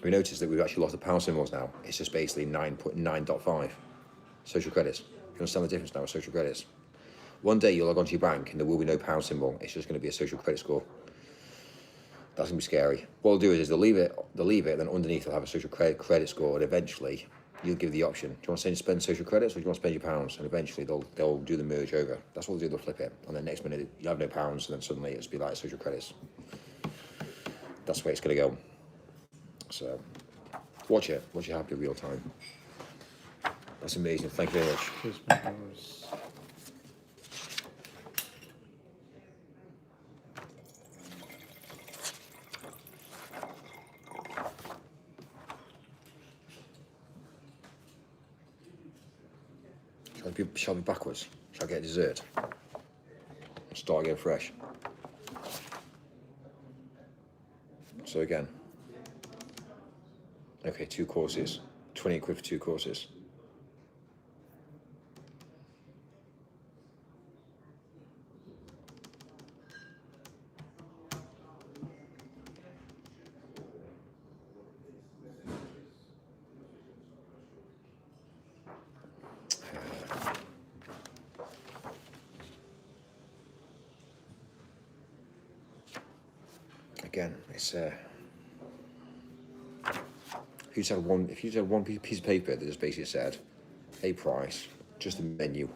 We noticed that we've actually lost the pound symbols now. It's just basically 9.9.5 social credits. You understand the difference now with social credits? One day you'll log onto your bank and there will be no pound symbol. It's just going to be a social credit score. That's going to be scary. What they'll do is they'll leave it, then underneath they'll have a social credit score, and eventually you'll give the option. Do you want to spend social credits or do you want to spend your pounds? And eventually they'll do the merge over. That's what they'll do, they'll flip it. And then next minute you have no pounds, and then suddenly it'll be like social credits. That's the way it's going to go. So, watch it happen in real time. That's amazing, thank you very much. Shall I be backwards? Shall I get dessert? Start again fresh. So again. Okay, 2 courses. 28 quid for 2 courses. Again, it's if you just had one piece of paper that just basically said a price, just the menu,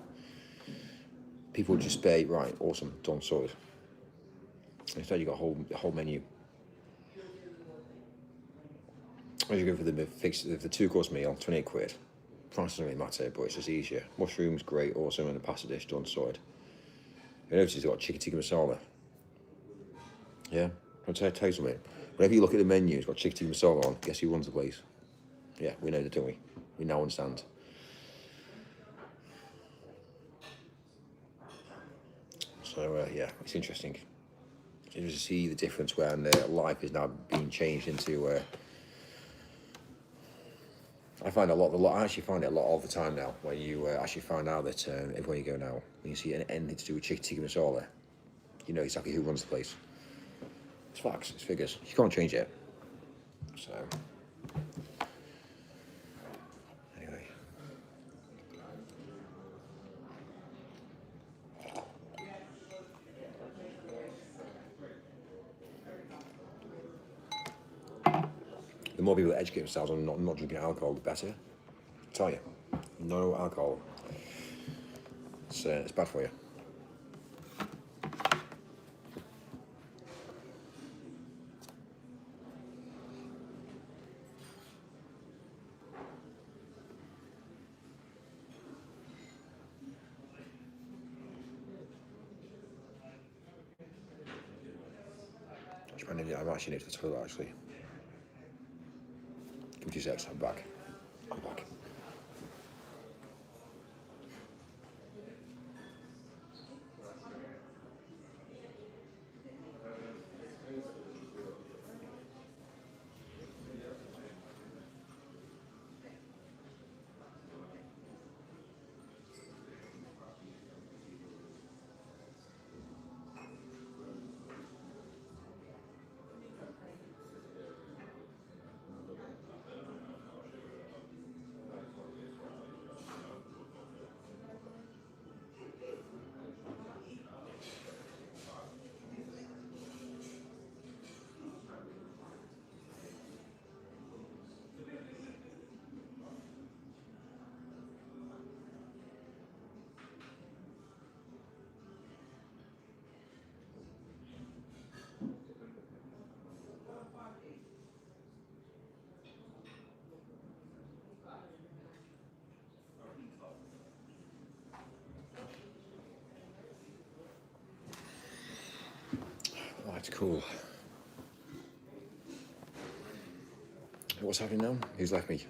people would just pay, right, awesome, done, sorted. Instead you got a whole menu. As you go for the 2-course meal, 28 quid. Price doesn't really matter, but it's just easier. Mushrooms, great, awesome, and the pasta dish, done, sorted. You notice it's got chicken tikka masala. Yeah. I'll tell you something. Whenever you look at the menu, it's got chicken tikka masala on. Guess who runs the place? Yeah, we know that, don't we? We now understand. So yeah, it's interesting. You just see the difference when life is now being changed into. I actually find it a lot all the time now. When you actually find out that everywhere you go now, when you see anything to do with chicken tikka masala, you know exactly who runs the place. It's facts, it's figures. You can't change it. So, anyway. The more people that educate themselves on not drinking alcohol, the better. I tell you, no alcohol. It's bad for you. I'm actually near to the toilet actually. Give me 2 seconds, I'm back. I'm back. Right, cool. What's happening now? Who's left me?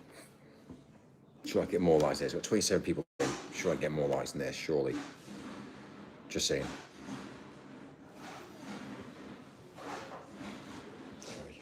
Should I get more likes there? So 27 people in. Should I get more likes than this? Surely. Just saying. Sorry.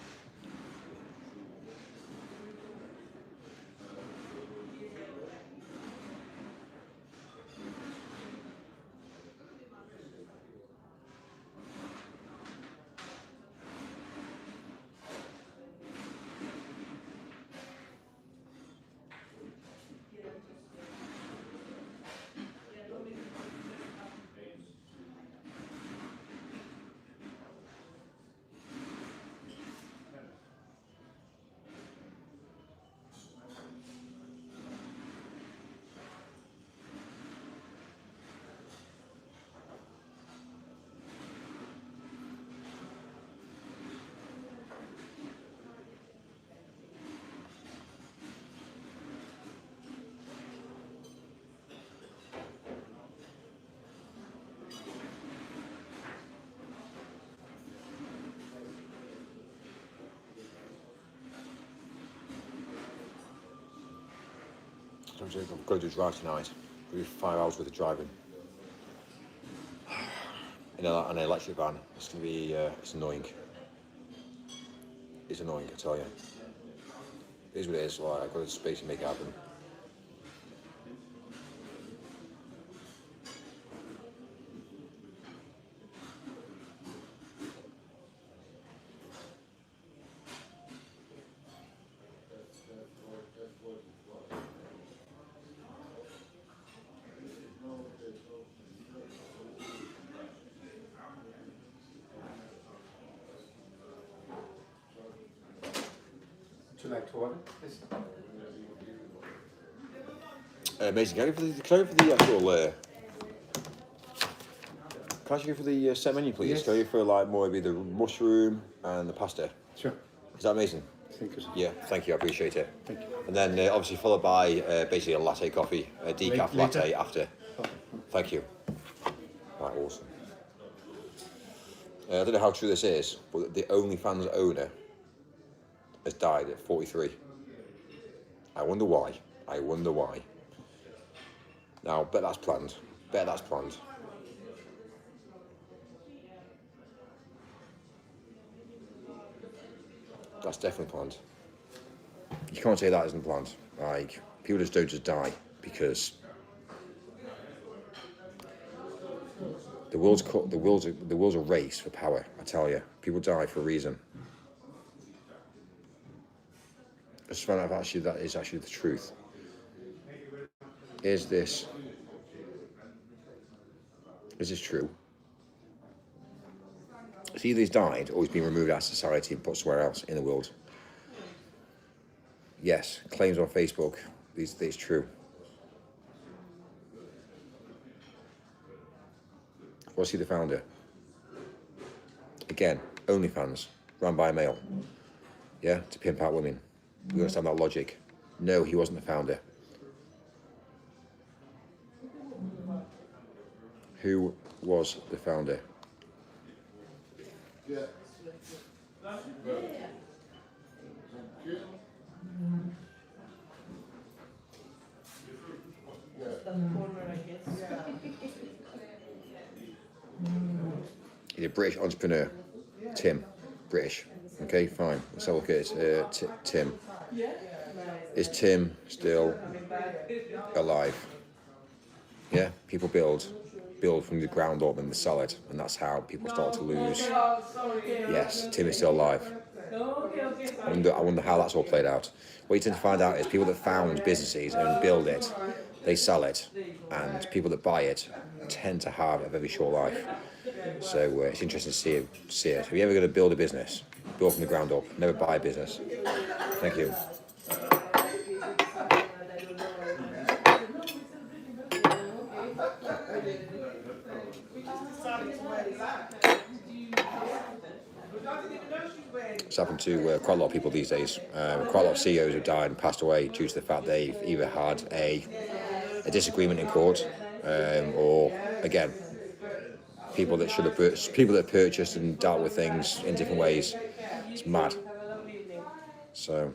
I'm going to do a drive tonight. We'll do 5 hours worth of driving. In an electric van. It's going to be, it's annoying. It's annoying, I tell you. It is what it is. Like, I've got the space to make it happen. Would you like to order this? Amazing. Can I go for the actual? Can I go for the set menu, please? Yes. Can I go for like more maybe the mushroom and the pasta? Sure. Is that amazing? Thank you, sir. Yeah, thank you. I appreciate it. Thank you. And then obviously followed by basically a latte coffee, a decaf Later? latte after. Okay. Thank you. Right, awesome. I don't know how true this is, but the OnlyFans owner has died at 43. I wonder why. I wonder why. Now, bet that's planned. Bet that's planned. That's definitely planned. You can't say that isn't planned. Like, people just don't just die because the world's a race for power. I tell you, people die for a reason. I just found out if that is actually the truth. Is this true? It's either he's died or he's been removed out of society and put somewhere else in the world. Yes, claims on Facebook. It's true. Was he the founder? Again, OnlyFans, run by a male. Yeah, to pimp out women. We understand that logic. No, he wasn't the founder. Who was the founder? Yeah. He's a British entrepreneur, Tim. British. Okay, fine. Let's have a look at it. Tim. Is Tim still alive? Yeah, people build from the ground up and they sell it, and that's how people start to lose. Yes, Tim is still alive. I wonder how that's all played out. What you tend to find out is people that found businesses and build it, they sell it, and people that buy it tend to have a very short life. So it's interesting to see it. If you're ever going to build a business, build from the ground up. Never buy a business. Thank you. It's happened to quite a lot of people these days. Quite a lot of CEOs have died and passed away due to the fact they've either had a disagreement in court, or again, people that purchased and dealt with things in different ways. It's mad. So.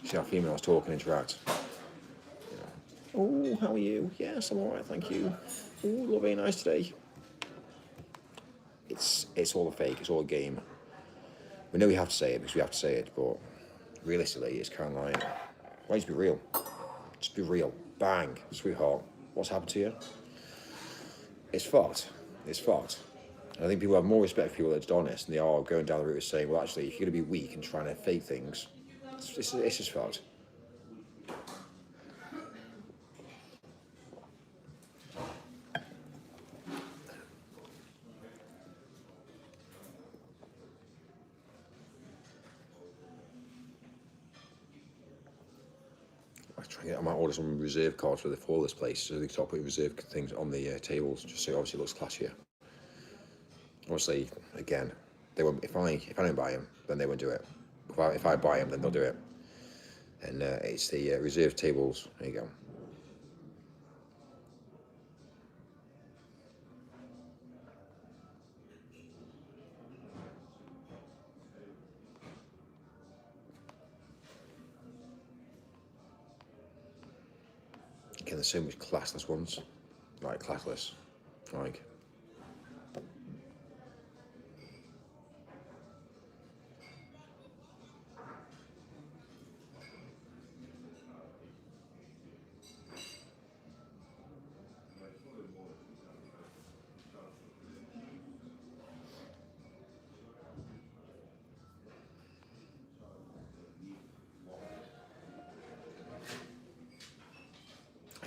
See how females talk and interact. Oh, how are you? Yes, I'm alright, thank you. Oh, look, very nice today. It's all a fake, it's all a game. We know we have to say it because we have to say it, but realistically, it's kind of like, why don't you be real? Just be real. Bang, sweetheart. What's happened to you? It's fucked. It's fucked. And I think people have more respect for people that are honest, and they are going down the route of saying, well, actually, if you're going to be weak and trying to fake things, it's just fucked. I might order some reserve cards for this place, so they can start putting reserve things on the tables, just so it obviously looks classier. Obviously, again, they won't. If I don't buy them, then they won't do it. If I buy them, then they'll do it. And it's the reserve tables. There you go. Again, there's so much classless ones, like classless, like.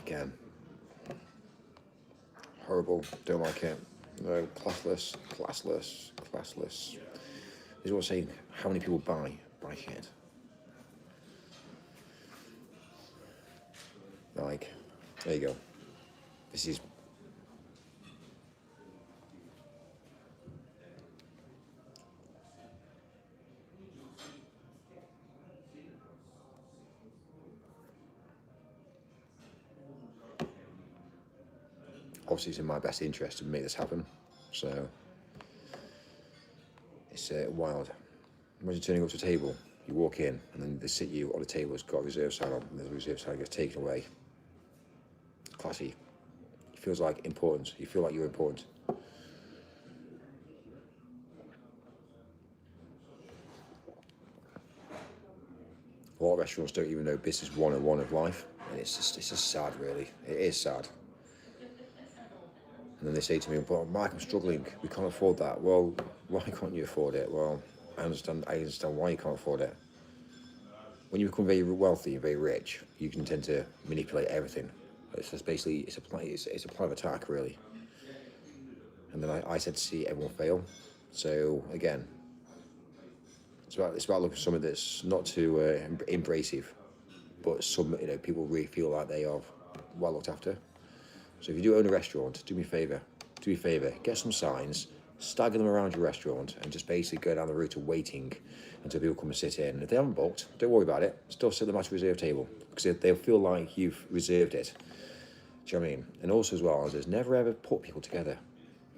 Again, horrible, don't like it. No, classless. This is what I'm saying, how many people buy shit? Like, there you go. This is... Obviously, it's in my best interest to make this happen, so it's wild. Imagine turning up to a table, you walk in, and then they sit you on the table that's got a reserve sign on, and the reserve sign gets taken away. Classy. It feels like important. You feel like you're important. A lot of restaurants don't even know business 101 of life, and it's just sad, really. It is sad. And then they say to me, "But Mike, I'm struggling. We can't afford that." Well, why can't you afford it? Well, I understand why you can't afford it. When you become very wealthy and very rich, you can tend to manipulate everything. It's just basically it's a plan of attack, really. And then I said to see everyone fail. So again, it's about looking for something that's not too embracive, but some people really feel like they are well looked after. So if you do own a restaurant, do me a favour, get some signs, stagger them around your restaurant, and just basically go down the route of waiting until people come and sit in. And if they haven't booked, don't worry about it. Still sit them at a reserved table because they'll feel like you've reserved it. Do you know what I mean? And also as well, is never ever put people together.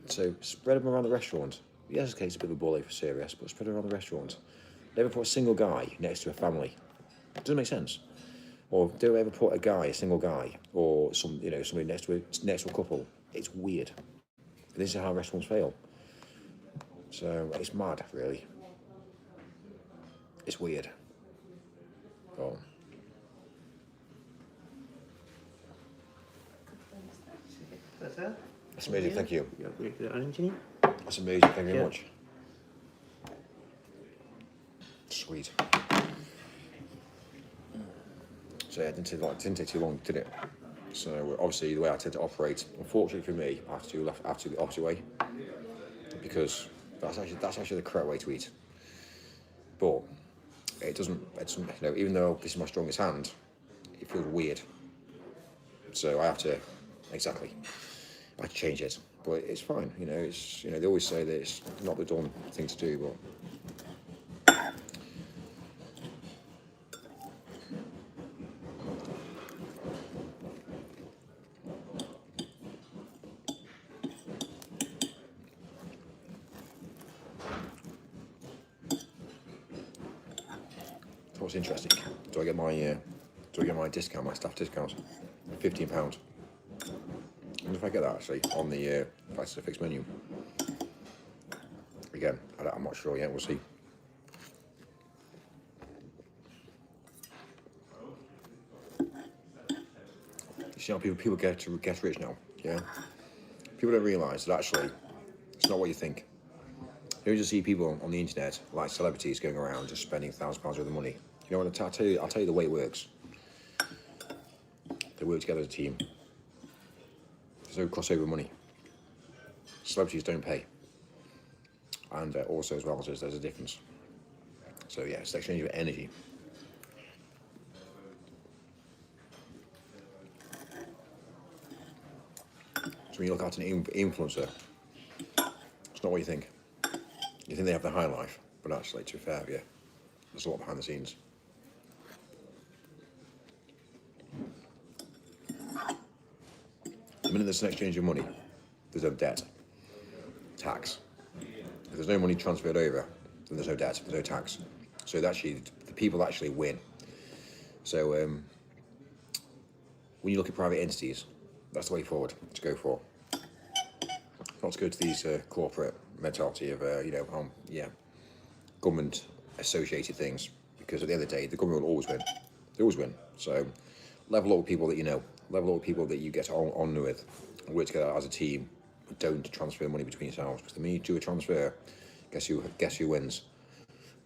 So spread them around the restaurant. Yes, okay, it's a bit of a ball ache for serious, but spread them around the restaurant. Never put a single guy next to a family. It doesn't make sense. Or don't ever put a single guy, or somebody next to a couple. It's weird. This is how restaurants fail. So it's mad, really. It's weird. Oh. That's amazing, thank you. That's amazing, thank you very much. Sweet. So yeah, it didn't take too long, did it? So obviously the way I tend to operate, unfortunately for me, I have to do the opposite way, because that's actually the correct way to eat. But it doesn't, even though this is my strongest hand, it feels weird. So I have to change it. But it's fine, they always say that it's not the done thing to do, but what's interesting, do I get my discount, my staff discount, £15? And if I get that actually on the if it's a fixed menu. Again, I'm not sure yet. We'll see. You see how people get rich now? Yeah. People don't realise that actually it's not what you think. You don't just see people on the internet like celebrities going around just spending £1,000 worth of money. You know what? I'll tell you the way it works. They work together as a team. There's no crossover money. Celebrities don't pay. And also as well, there's a difference. So yeah, it's the exchange of energy. So when you look at an influencer, it's not what you think. You think they have the high life, but actually, to be fair, yeah, there's a lot behind the scenes. The minute there's an exchange of money, there's no debt, tax. If there's no money transferred over, then there's no debt, there's no tax. So the people actually win. So when you look at private entities, that's the way forward to go for. Not to go to these corporate mentality of government associated things, because at the end of the day, the government will always win. They always win. So level up with people that you know, level up with people that you get on with, and work together as a team. But don't transfer money between yourselves, because the minute you do a transfer, guess who wins?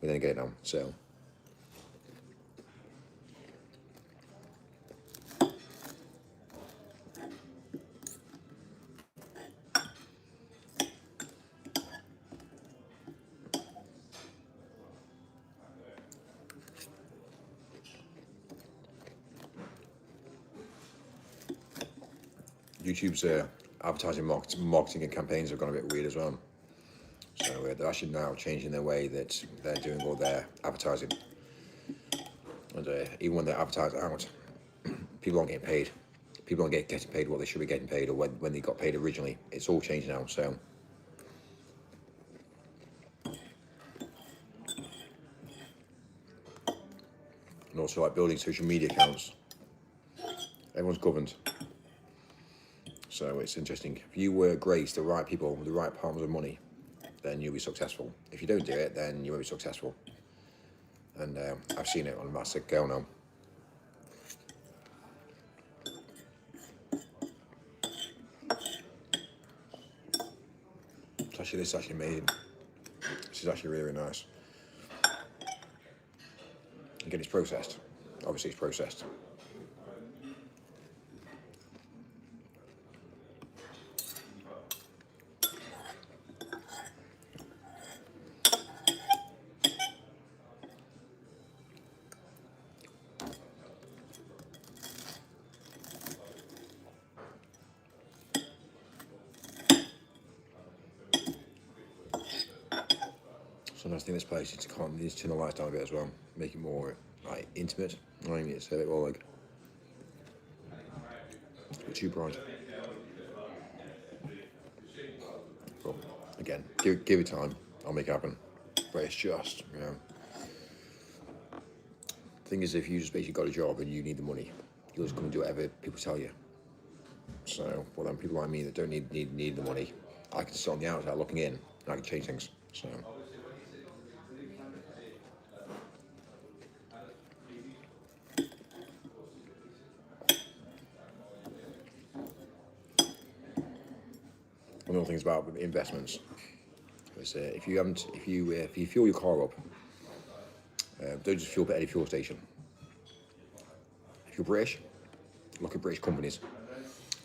We then get it now. So. YouTube's advertising marketing and campaigns have gone a bit weird as well. So they're actually now changing their way that they're doing all their advertising. And even when they advertise out, people aren't getting paid. People aren't getting paid what they should be getting paid, or when they got paid originally. It's all changed now. So. And also like building social media accounts. Everyone's governed. So it's interesting. If you grace the right people with the right palms of money, then you'll be successful. If you don't do it, then you won't be successful. And I've seen it on a massive scale now. This is actually amazing. This is actually really, really nice. Again, it's processed. Obviously, it's processed. Sometimes I think this place needs to turn the lights down a bit as well, make it more like intimate. I mean, it's a bit more like it's a bit too bright. But again, give it time. I'll make it happen. But it's just, you know. The thing is, if you just basically got a job and you need the money, you'll just come and do whatever people tell you. So, well, then people like me that don't need the money, I can sit on the outside looking in, and I can change things. So. One of the things about investments is if you fuel your car up, don't just fuel up at any fuel station. If you're British, look at British companies,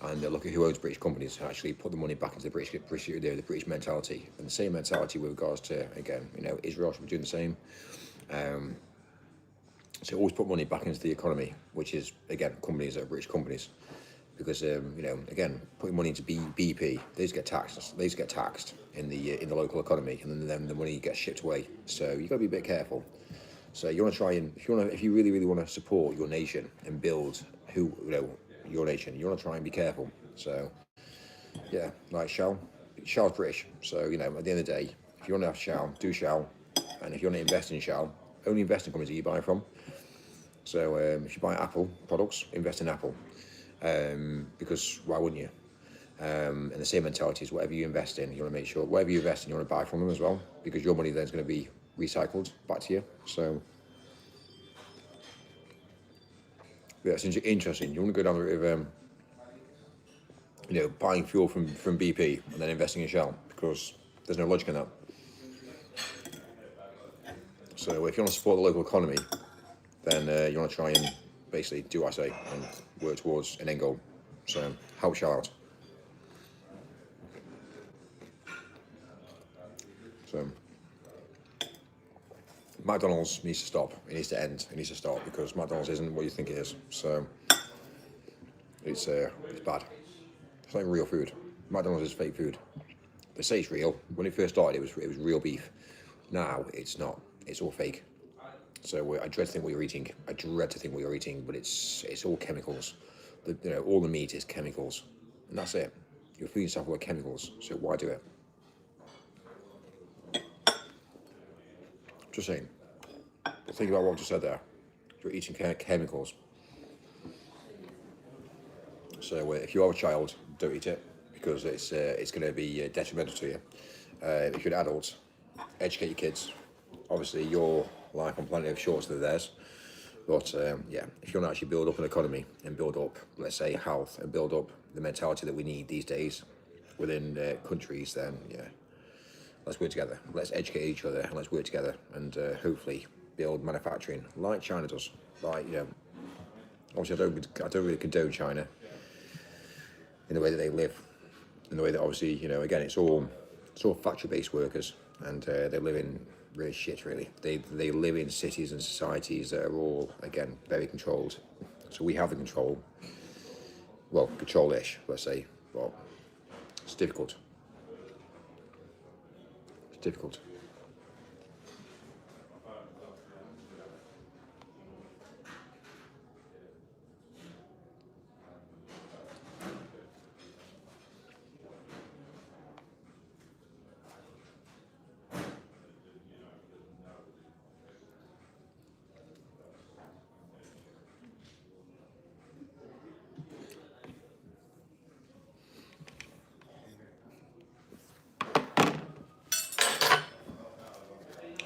and look at who owns British companies. Actually, put the money back into the British mentality, and the same mentality with regards to, again, you know, Israel should be doing the same. So always put money back into the economy, which is, again, companies that are British companies. Because you know, again, putting money into BP, they just get taxed. They just get taxed in the local economy, and then the money gets shipped away. So you got to be a bit careful. So you want to try and if you really want to support your nation and build your nation, you want to try and be careful. So yeah, like Shell's British. So you know, at the end of the day, if you want to have Shell, do Shell, and if you want to invest in Shell, only invest in companies that you buy from. So if you buy Apple products, invest in Apple. Because why wouldn't you? And the same mentality is whatever you invest in, you want to make sure whatever you invest in, you want to buy from them as well, because your money then is going to be recycled back to you. So yeah, it's interesting. You want to go down the route of you know, buying fuel from BP and then investing in Shell, because there's no logic in that. So if you want to support the local economy, then you want to try and basically do what I say and work towards an end goal. So help Shell out. So McDonald's needs to stop. It needs to end. It needs to stop, because McDonald's isn't what you think it is. So it's bad. It's not even real food. McDonald's is fake food. They say it's real. When it first started, it was real beef. Now it's not. It's all fake. So I dread to think what you're eating. I dread to think what you're eating, but it's all chemicals. You know, all the meat is chemicals, and that's it. You're feeding yourself with chemicals. So why do it? Just saying. But think about what I just said there. You're eating chemicals. So if you are a child, don't eat it, because it's going to be detrimental to you. If you're an adult, educate your kids. Obviously, your life on planet Earth is shorter than theirs. But yeah, if you want to actually build up an economy and build up, let's say, health, and build up the mentality that we need these days within countries, then yeah, let's work together. Let's educate each other, and let's work together, and hopefully build manufacturing like China does. Like, you know, obviously I don't really condone China in the way that they live, in the way that, obviously, you know, again, it's all factory-based workers, and they live in really shit, really. They live in cities and societies that are all, again, very controlled. So we have the control, well, control-ish, let's say, but it's difficult. It's difficult.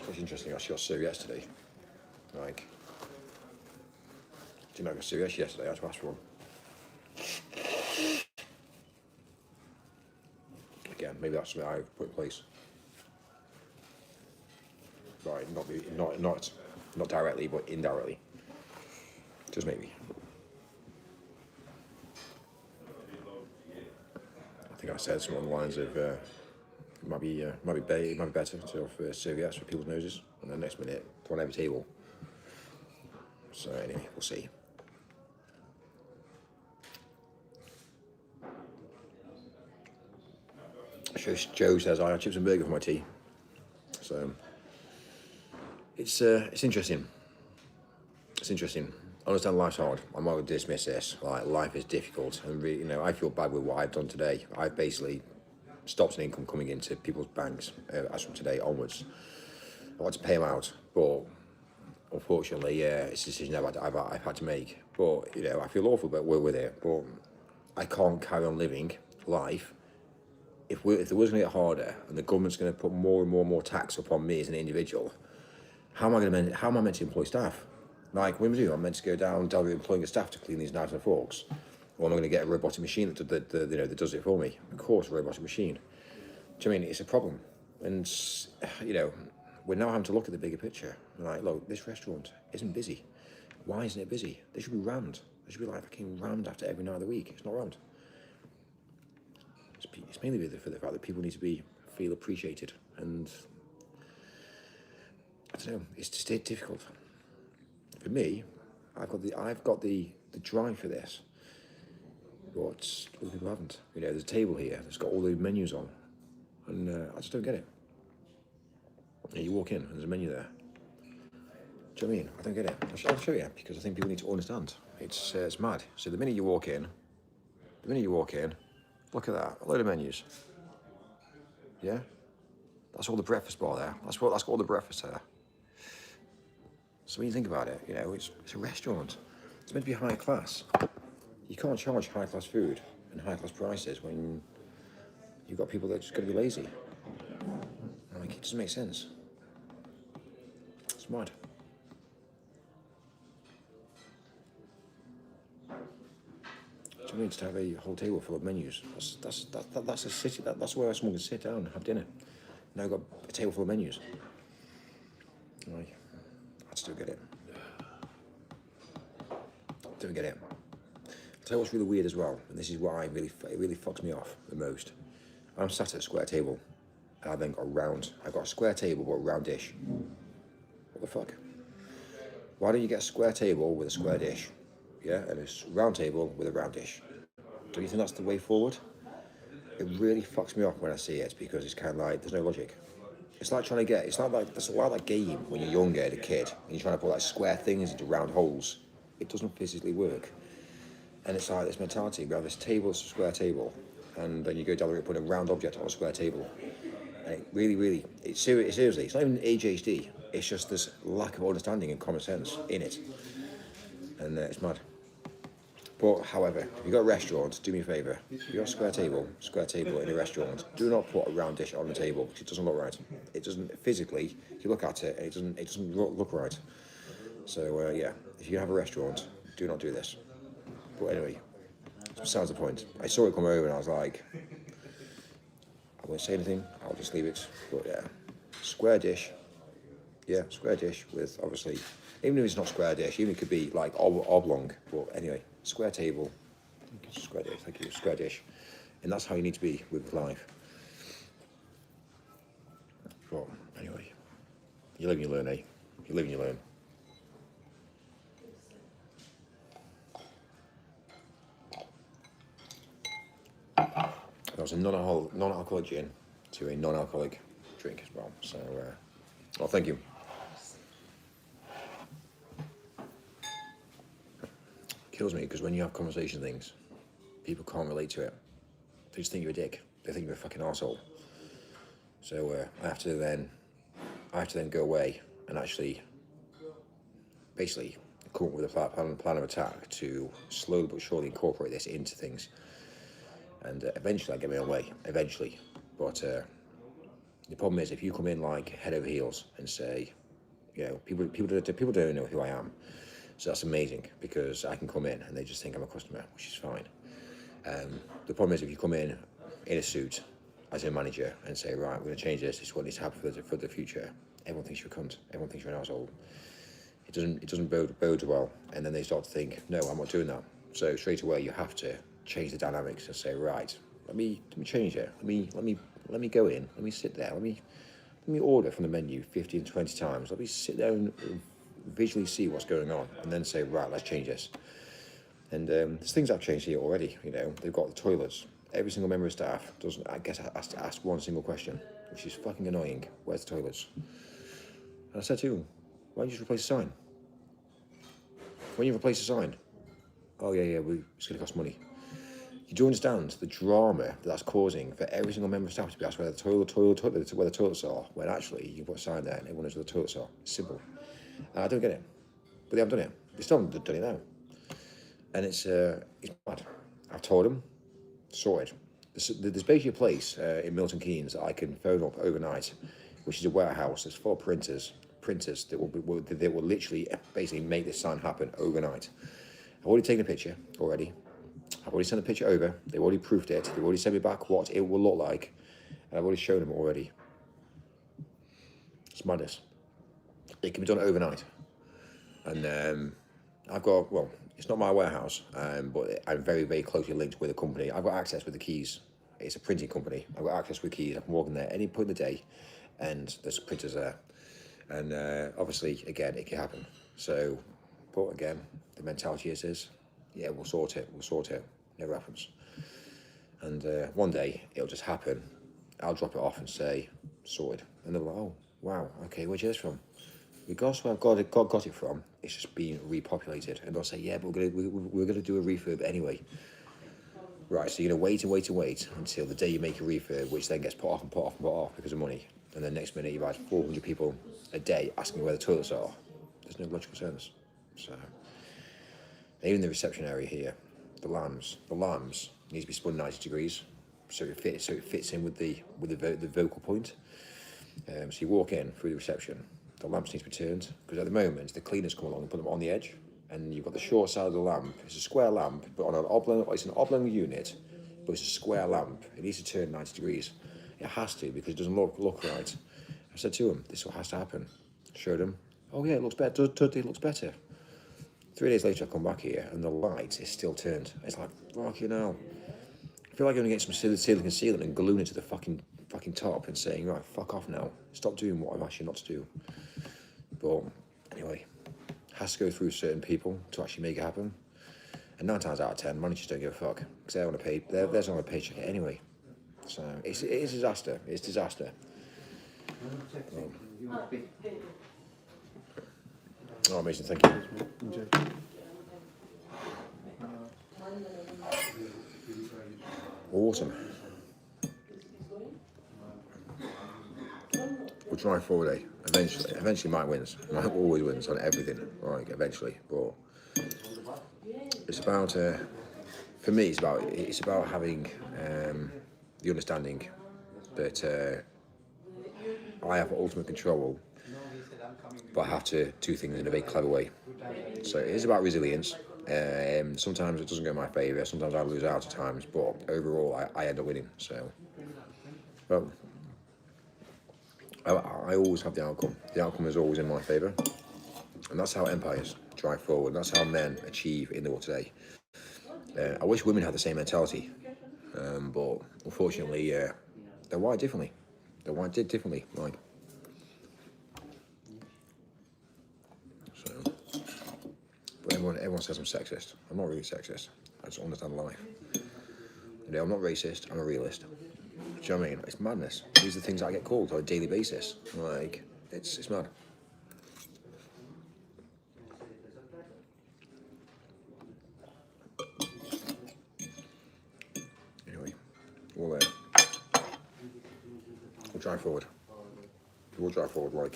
It's interesting, I actually got serviettes today. Like, didn't know I got serviettes yesterday, I had to ask for one. Again, maybe that's something I've put in place. Right, not directly, but indirectly. Just maybe. I think I said something along the lines of it might be better to offer serviettes for people's noses, and then next minute put on every table. So anyway, we'll see. Joe says I had chips and burger for my tea. So It's interesting. It's interesting. I understand life's hard. I'm not going to dismiss this. Like, life is difficult, and you know, I feel bad with what I've done today. I've basically stopped an income coming into people's banks as from today onwards. I want to pay them out, but unfortunately, it's a decision I've had to make. But you know, I feel awful about where with it. But I can't carry on living life if there was going to get harder and the government's going to put more and more tax upon me as an individual. How am I meant to employ staff? Like, what am I doing? I'm meant to go down employing a staff to clean these knives and forks, or am I going to get a robotic machine that does it for me? Of course, a robotic machine. Do you know what I mean? It's a problem, and you know, we're now having to look at the bigger picture. We're like, look, this restaurant isn't busy. Why isn't it busy? They should be rammed. They should be like fucking rammed after every night of the week. It's not rammed. It's mainly for the fact that people need to feel appreciated, and I don't know. It's just difficult. For me, I've got the drive for this. But other people haven't. You know, there's a table here that's got all the menus on, and I just don't get it. And you walk in and there's a menu there. Do you know what I mean? I don't get it. I'll show you, because I think people need to understand. It's mad. So the minute you walk in, look at that, a load of menus. Yeah, that's all the breakfast bar there. That's got all the breakfast there. So when you think about it, you know, it's a restaurant. It's meant to be high class. You can't charge high class food and high class prices when you've got people that are just going to be lazy. Like, it doesn't make sense. It's mad. Do you need to have a whole table full of menus? That's a city. That's where someone can sit down and have dinner. Now you've got a table full of menus. Like, I just don't get it. Don't get it. I'll tell you what's really weird as well, and this is why it really fucks me off the most. I'm sat at a square table, and I've then got a round. I've got a square table but a round dish. What the fuck? Why don't you get a square table with a square dish? Yeah, and a round table with a round dish. Don't you think that's the way forward? It really fucks me off when I see it, because it's kind of like, there's no logic. It's like trying to get, it's like that game when you're younger, as a kid, and you're trying to put like square things into round holes. It doesn't physically work. And it's like this mentality. We have this table, it's a square table, and then you go down there and put a round object on a square table. And it really, seriously, it's not even ADHD. It's just this lack of understanding and common sense in it. And it's mad. But however, if you've got a restaurant, do me a favour. If you've got a square table in a restaurant, do not put a round dish on the table, because it doesn't look right. It doesn't, physically, you look at it, and it doesn't look right. So yeah, if you have a restaurant, do not do this. But anyway, besides the point. I saw it come over and I was like, I won't say anything, I'll just leave it. But yeah, square dish. Yeah, square dish with, obviously, even if it's not square dish, even if it could be like oblong. But anyway, square table, square dish, thank you, square dish. And that's how you need to be with life. But anyway, you live and you learn, eh? You live and you learn. That was a non-alcoholic gin to a non-alcoholic drink as well. So, well, thank you. Kills me, because when you have conversation things, people can't relate to it. They just think you're a dick. They think you're a fucking arsehole. So I have to then go away and actually, basically, come up with a plan of attack to slowly but surely incorporate this into things. And eventually I get my own way, eventually. But the problem is, if you come in like head over heels and say, you know, people don't know who I am. So that's amazing, because I can come in and they just think I'm a customer, which is fine. The problem is, if you come in a suit as a manager and say, right, we're going to change this is what needs to happen for the future, everyone thinks you're a cunt, everyone thinks you're an asshole. It doesn't bode well, and then they start to think, no, I'm not doing that. So straight away you have to change the dynamics and say, right, let me change it. Let me go in. Let me sit there. Let me order from the menu 15, 20 times. Let me sit there and visually see what's going on, and then say, right, let's change this. And there's things I've changed here already. You know, they've got the toilets. Every single member of staff has to ask one single question, which is fucking annoying. Where's the toilets? And I said to him, Why don't you just replace the sign? When you replace the sign, oh yeah, it's going to cost money. You do understand the drama that's causing for every single member of staff to be asked where the toilets are, when actually you can put a sign there and everyone knows where the toilets are. It's simple. And I don't get it, but they haven't done it. They still haven't done it now, and it's bad. I've told them, sorted. There's basically a place in Milton Keynes that I can phone up overnight, which is a warehouse that's full of printers that will literally basically make this sign happen overnight. I've already taken a picture already. I've already sent a picture over. They've already proofed it. They've already sent me back what it will look like, and I've already shown them already. It's madness. It can be done overnight, and I've got, well, it's not my warehouse, but I'm very closely linked with a company. I've got access with the keys. It's a printing company. I've got access with keys. I can walk in there any point in the day, and there's printers there. And obviously, again, it can happen. So, but again, the mentality is, yeah, we'll sort it. Never happens. And one day, it'll just happen. I'll drop it off and say, sorted. And they're like, oh, wow, okay, where'd you get this from? Regardless of where God got it from, it's just being repopulated. And they'll say, yeah, but we're gonna do a refurb anyway. Right, so you're gonna wait until the day you make a refurb, which then gets put off because of money. And then next minute you've had 400 people a day asking where the toilets are. There's no logical sense. So, even the reception area here, the lamps need to be spun 90 degrees, so it fits in with the vocal point. So you walk in through the reception, the lamps need to be turned, because at the moment the cleaners come along and put them on the edge, and you've got the short side of the lamp. It's a square lamp, but on an oblong. It's an oblong unit, but it's a square lamp. It needs to turn 90 degrees. It has to, because it doesn't look right. I said to him, this is what has to happen. Showed him. Oh yeah, it looks better. It looks better. 3 days later, I come back here and the light is still turned. It's like, fucking hell. I feel like I'm gonna get some silicon sealant and gluing it to the fucking top and saying, right, fuck off now. Stop doing what I've asked you not to do. But anyway, has to go through certain people to actually make it happen. And 9 times out of 10, managers don't give a fuck, because they're on a paycheck anyway. So it is disaster. It's disaster. Oh, amazing! Thank you. Awesome. We'll try forward, eh? Eventually, Mike wins. Mike always wins on everything, right? Eventually, but it's about. For me, it's about having the understanding that I have ultimate control, but I have to do things in a very clever way. So it is about resilience. Sometimes it doesn't go in my favour, sometimes I lose out at times, but overall I end up winning. So, well, I always have the outcome. The outcome is always in my favour. And that's how empires drive forward. That's how men achieve in the world today. I wish women had the same mentality, but unfortunately, they're wired differently. They're wired differently, like. So, but everyone says I'm sexist. I'm not really sexist. I just understand life. You know, I'm not racist. I'm a realist. Do you know what I mean? It's madness. These are the things I get called on a daily basis. Like, it's mad. Anyway, we'll drive forward. We'll drive forward, like.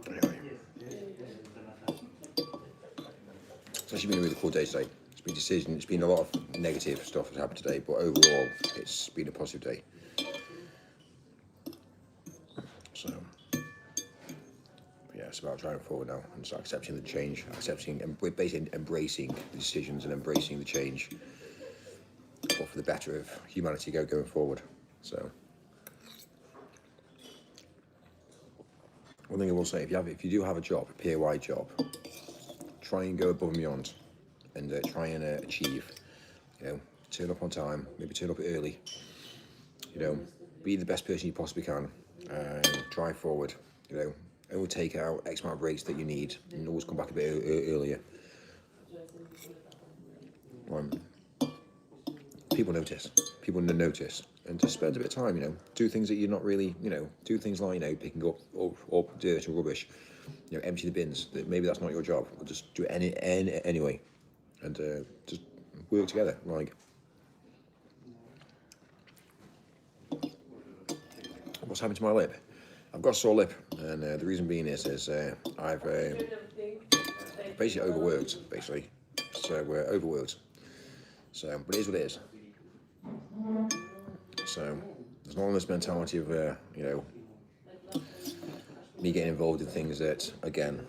Anyway. It's actually been a really cool day today. It's been a lot of negative stuff that's happened today, but overall, it's been a positive day. So, yeah, it's about driving forward now and just accepting the change, and basically embracing the decisions and embracing the change, but for the better of humanity going forward. So, one thing I will say, if you do have a job, a PAYOUT job, try and go above and beyond and try and achieve. You know, turn up on time, maybe turn up early. You know, be the best person you possibly can. Drive forward. You know, only take out X amount of breaks that you need, and always come back a bit earlier. People notice. People notice, and just spend a bit of time. You know, do things that you're not really. You know, do things like, you know, picking up dirt and rubbish. You know, empty the bins. Maybe that's not your job, but just do it anyway, and just work together. Like, what's happened to my lip? I've got a sore lip, and the reason being is I've basically overworked, basically. So overworked. So, but it is what it is. So there's not this mentality of you know, me getting involved in things that, again,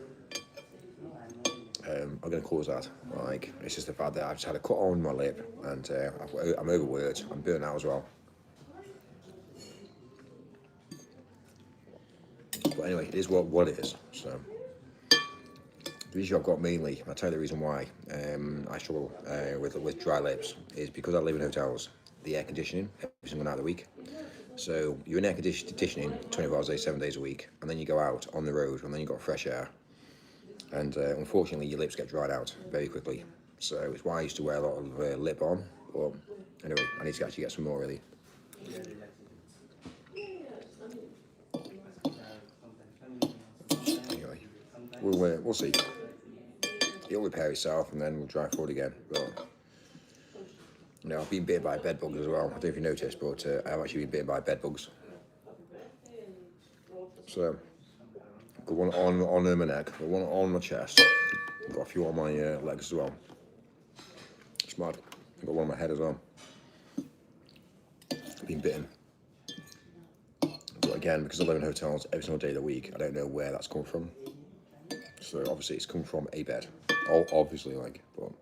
are going to cause that. Like, it's just the fact that I've just had a cut on my lip, and I'm overworked. I'm burnt out as well. But anyway, it is what it is. So the issue I've got mainly, I'll tell you the reason why I struggle with dry lips, is because I live in hotels. The air conditioning every single night of the week. So you're in air conditioning 24 hours a day, 7 days a week, and then you go out on the road, and then you've got fresh air. And unfortunately, your lips get dried out very quickly. So it's why I used to wear a lot of lip balm. But anyway, I need to actually get some more, really. Anyway, we'll see. It'll repair itself, and then we'll drive forward again. But, you know, I've been bitten by bed bugs as well. I don't know if you noticed, but I've actually been bitten by bed bugs. So, I've got one on my neck, got one on my chest, I've got a few on my legs as well. It's mad. I've got one on my head as well. I've been bitten. But again, because I live in hotels every single day of the week, I don't know where that's come from. So obviously it's come from a bed. Obviously, like, but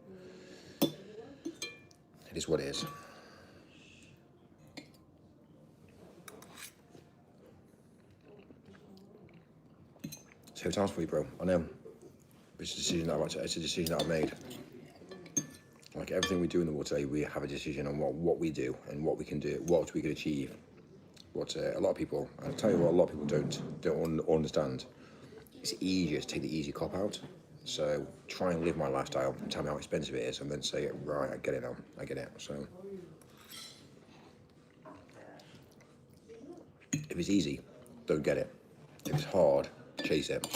it is what it is. It's hotels for you, bro. I know. It's a decision that I've made. Like everything we do in the world today, we have a decision on what we do and what we can do, what we can achieve. But a lot of people, I'll tell you what, a lot of people don't understand. It's easier to take the easy cop out. So try and live my lifestyle and tell me how expensive it is, and then say, right, I get it now, I get it. So if it's easy, don't get it. If it's hard, chase it.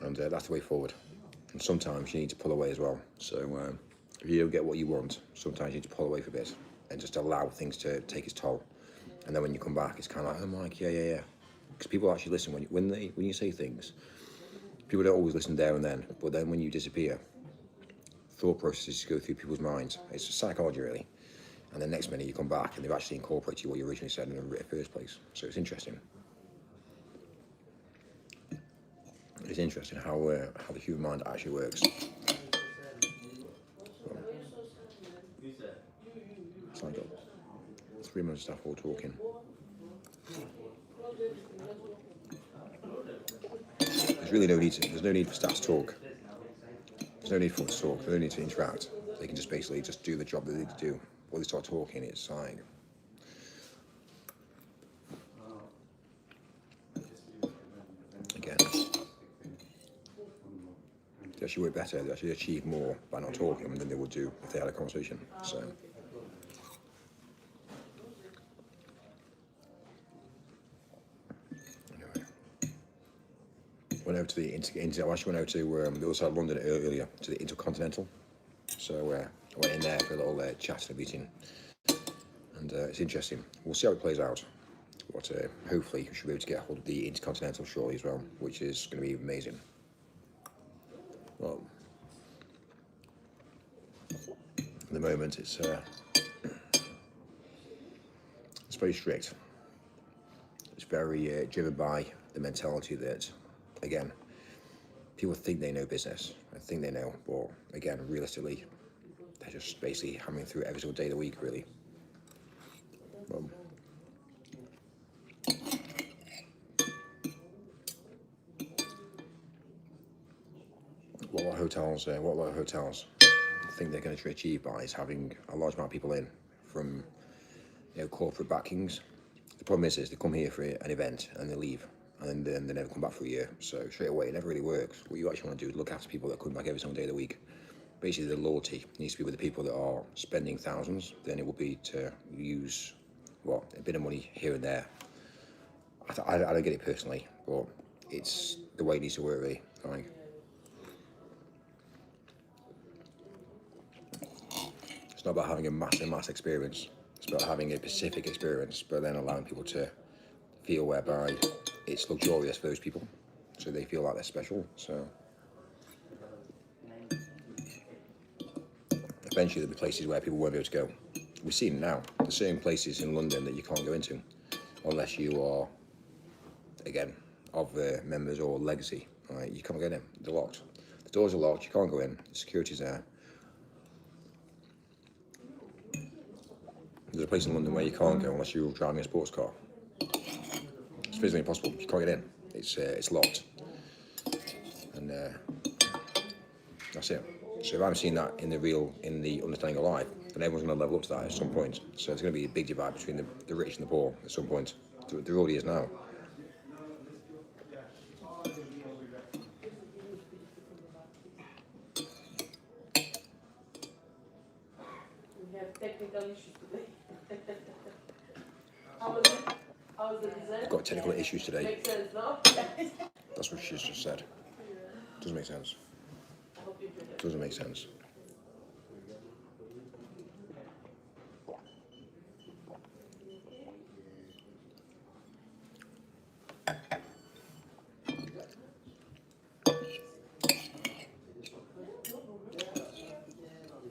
And that's the way forward. And sometimes you need to pull away as well. So if you don't get what you want, sometimes you need to pull away for a bit and just allow things to take its toll. And then when you come back, it's kind of like, I'm like, yeah. Because people actually listen when you say things. People don't always listen there and then, but then when you disappear, thought processes go through people's minds. It's psychology, really. And the next minute you come back and they've actually incorporated what you originally said in the first place. So it's interesting. It's interesting how the human mind actually works. It's like 3 months staff all talking. There's no need for staff to talk. There's no need for them to talk. There's no need to interact. They can just basically just do the job that they need to do. When they start talking, it's like, again, they actually work better. They actually achieve more by not talking than they would do if they had a conversation. So. Went over to the I actually went over to the other side of London earlier, to the Intercontinental. So I went in there for a little chat and a meeting, and it's interesting. We'll see how it plays out. But hopefully we should be able to get a hold of the Intercontinental shortly as well, which is going to be amazing. Well, at the moment it's very strict. It's very driven by the mentality that, again, people think they know business. I think they know, but again, realistically, they're just basically hammering through every single day of the week, really. What about hotels? think they're going to achieve by is having a large amount of people in from, you know, corporate backings. The problem is they come here for an event and they leave, and then they never come back for a year. So straight away, it never really works. What you actually want to do is look after people that come back every single day of the week. Basically, the loyalty needs to be with the people that are spending thousands. Then it will be to use, well, a bit of money here and there. I don't get it personally, but it's the way it needs to work, really. Like, it's not about having a mass experience. It's about having a specific experience, but then allowing people to feel whereby it's luxurious for those people, so they feel like they're special. So eventually there'll be places where people won't be able to go. We've seen it now. There's certain places in London that you can't go into unless you are, again, of the members or legacy. Right? You can't get in. They're locked. The doors are locked. You can't go in. The security's there. There's a place in London where you can't go unless you're driving a sports car. It's physically impossible. You can't get in. It's locked. And that's it. So if I'm seeing that in the understanding of life, then everyone's going to level up to that at some point. So there's going to be a big divide between the rich and the poor at some point. There already is now. We have technical issues today. How was it? How was the dessert? Got technical issues today. Makes sense, no? That's what she's just said. Doesn't make sense. I hope you enjoyed it. Doesn't make sense.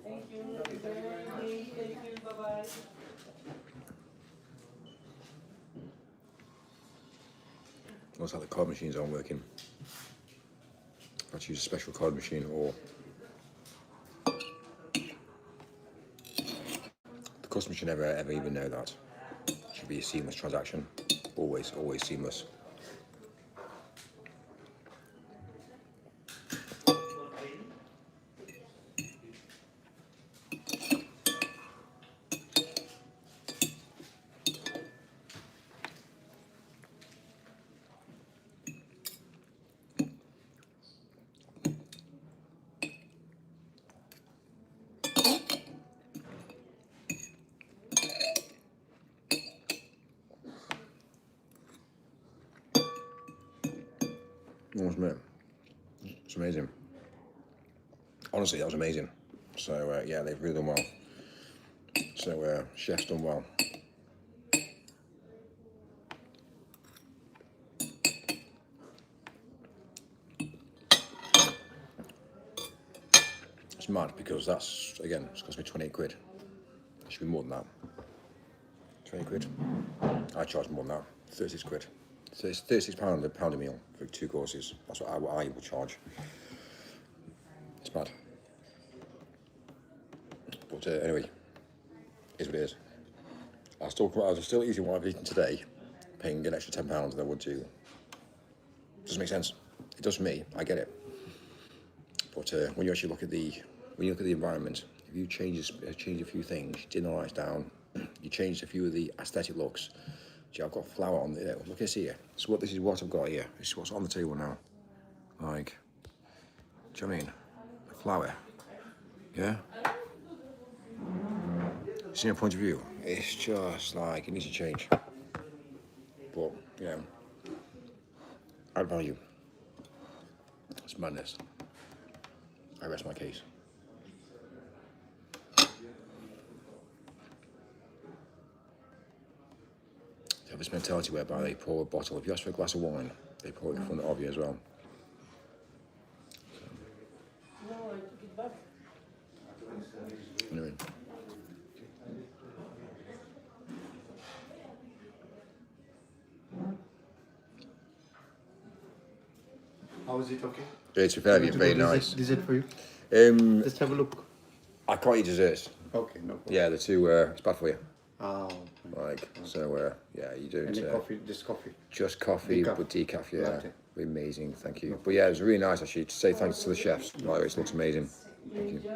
Thank you. Thank you. Bye-bye. Looks like the card machines aren't working. I have to use a special card machine, or the customer should never ever even know that. It should be a seamless transaction. Always seamless. Almost minute. It's amazing. Honestly, that was amazing. So yeah, they've really done well. So chef's done well. It's mad because that's, again, it's cost me 28 quid. It should be more than that. 20 quid. I charge more than that. 36 quid. So it's £36 a pound a meal for 2 courses. That's what I will charge. It's mad. But anyway, is what it is. I was still eating what I've eaten today, paying an extra £10 than I would do. Doesn't make sense. It does for me. I get it. But when you actually look at the environment, if you change a few things, dim the lights down, you change a few of the aesthetic looks. See, I've got flour on there. Look at this here. This is what I've got here. This is what's on the table now. Like, do you know what I mean? The flour. Yeah? See my point of view? It's just like, it needs to change. But, yeah. Add value. It's madness. I rest my case. They have this mentality whereby they pour a bottle. If you ask for a glass of wine, they pour it in front of you as well. No, I took it back. Anyway. How is it? Okay. It's very nice. Dessert for you. Just have a look. I can't eat desserts. Okay, no problem. Yeah, they're too. It's bad for you. Oh. Like so. Yeah, you don't. Any coffee? Just coffee. Just coffee, Decaf. but decaf. Yeah, Latte. amazing. Thank you. But yeah, it was really nice actually to say thanks to the chefs. Like, it looks amazing. Thank you. Enjoy.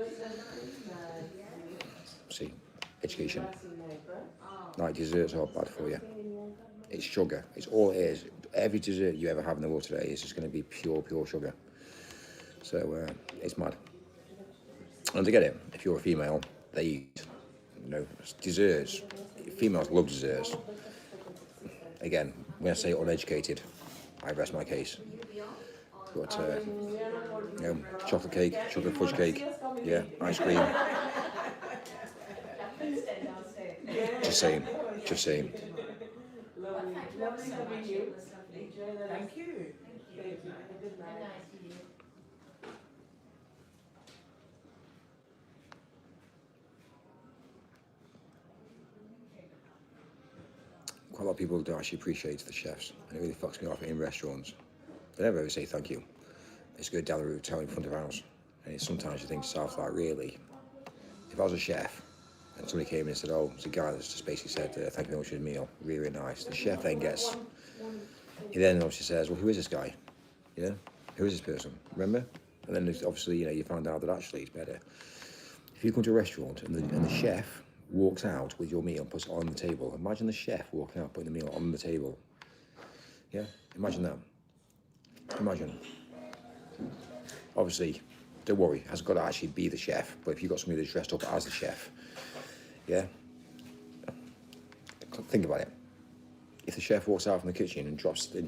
see, education. Like desserts are bad for you. It's sugar. It's all it is. Every dessert you ever have in the world today is just going to be pure sugar. So it's mad. And to get it, if you're a female, they eat, desserts. Females love desserts. Again, when I say uneducated, I rest my case. But chocolate cake, chocolate fudge cake, yeah, ice cream. Just saying, just saying. Lovely. Lovely to meet you. Enjoy the Thank you. Thank you. Good night. Quite a lot of people don't actually appreciate the chefs, and it really fucks me off in restaurants. They never ever say thank you. They just go down the route, tell in front of house, and sometimes you think to yourself, like, really? If I was a chef and somebody came in and said, oh, it's a guy that's just basically said, thank you very much for the meal, really, really nice. The chef then he then obviously says, well, who is this guy? You know, who is this person? Remember? And then obviously, you find out that actually it's better. If you come to a restaurant and the chef walks out with your meal and puts it on the table, imagine the chef walking out putting the meal on the table. Yeah, imagine that. Imagine. Obviously, don't worry, it hasn't got to actually be the chef, but if you've got somebody that's dressed up as the chef, yeah, think about it. If the chef walks out from the kitchen and drops the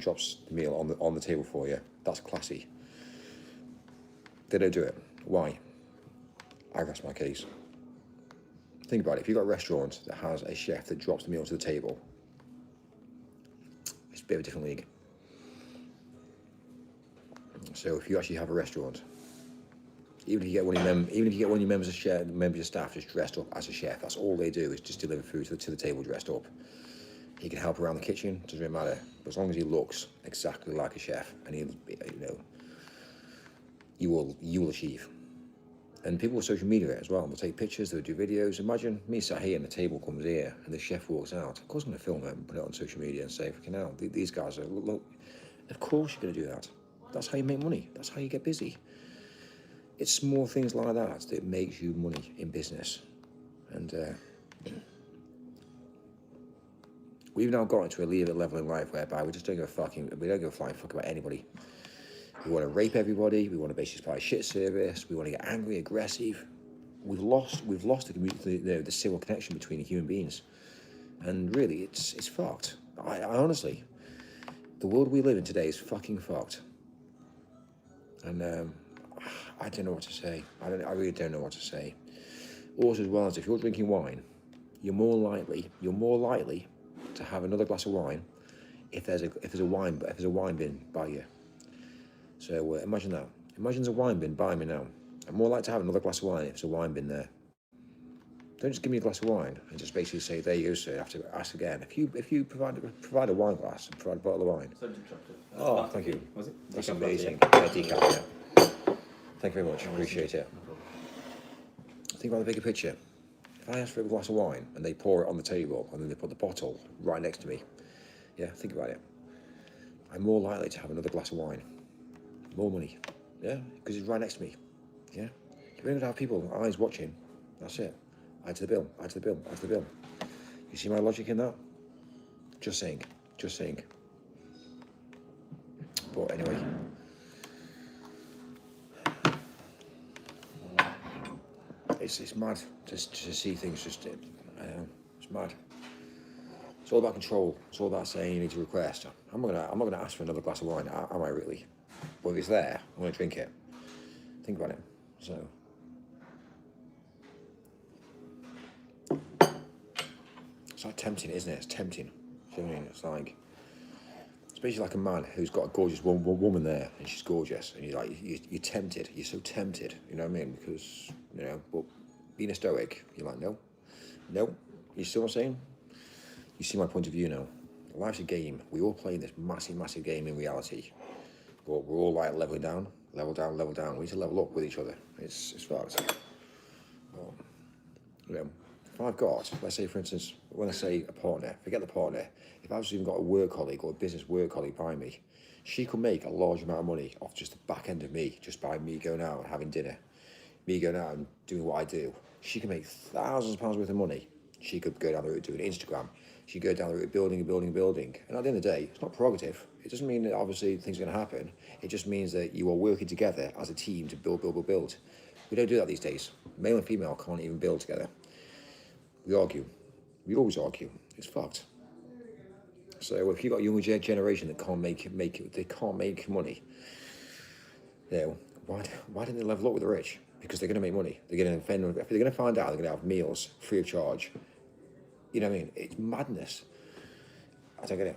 meal on the table for you, that's classy. They don't do it. Why? I rest my case. Think about it. If you've got a restaurant that has a chef that drops the meal to the table, it's a bit of a different league. So if you actually have a restaurant, even if you get one of your members of staff just dressed up as a chef, that's all they do is just deliver food to the table dressed up. He can help around the kitchen, doesn't really matter. But as long as he looks exactly like a chef, and you will achieve. And people with social media as well, they'll take pictures, they'll do videos. Imagine me sat here and the table comes here and the chef walks out. Of course I'm going to film it and put it on social media and say, fucking hell, these guys are, look. Of course you're going to do that. That's how you make money. That's how you get busy. It's small things like that makes you money in business. And we've now gotten to a level in life whereby we don't give a flying fuck about anybody. We want to rape everybody. We want to basically supply shit service. We want to get angry, aggressive. We've lost the civil connection between human beings, and really, it's fucked. I honestly, the world we live in today is fucking fucked. And I don't know what to say. I really don't know what to say. Also, as well as if you're drinking wine, you're more likely to have another glass of wine if there's a wine bin by you. So imagine that. Imagine there's a wine bin by me now. I'm more likely to have another glass of wine if there's a wine bin there. Don't just give me a glass of wine and just basically say, there you go, sir. I have to ask again. If you provide a wine glass and provide a bottle of wine. Oh, thank you. Was it? That's amazing. Yeah, decaf, yeah. Thank you very much. Appreciate it. Think about the bigger picture. If I ask for a glass of wine and they pour it on the table and then they put the bottle right next to me, yeah, think about it. I'm more likely to have another glass of wine. More money, yeah, because it's right next to me, yeah. You're going to have people, eyes watching, that's it. Add to the bill, add to the bill, add to the bill. You see my logic in that? Just saying. But anyway. It's mad to see things just, it's mad. It's all about control. It's all about saying you need to request. I'm not gonna ask for another glass of wine, am I really? But if it's there, I'm going to drink it. Think about it. So, it's like tempting, isn't it? It's tempting. Do you know what I mean? It's like, it's basically like a man who's got a gorgeous woman there, and she's gorgeous, and you're tempted. You're so tempted. You know what I mean? Because but being a stoic, you're like, no. You see what I'm saying? You see my point of view now. Life's a game. We all play this massive game in reality. But we're all like leveling down. We need to level up with each other. It's fucked. But, if I've got, let's say for instance, when I say a partner, forget the partner. If I've even got a work colleague or a business work colleague by me, she could make a large amount of money off just the back end of me, just by me going out and having dinner, me going out and doing what I do. She can make thousands of pounds worth of money. She could go down the route doing Instagram. She could go down the route of building and building and building. And at the end of the day, it's not prerogative. It doesn't mean that obviously things are going to happen. It just means that you are working together as a team to build, build, build, build. We don't do that these days. Male and female can't even build together. We argue. We always argue. It's fucked. So if you've got a younger generation that can't make money, you know, why didn't they level up with the rich? Because they're going to make money. They're going to find out they're going to have meals free of charge. You know what I mean? It's madness. I don't get it.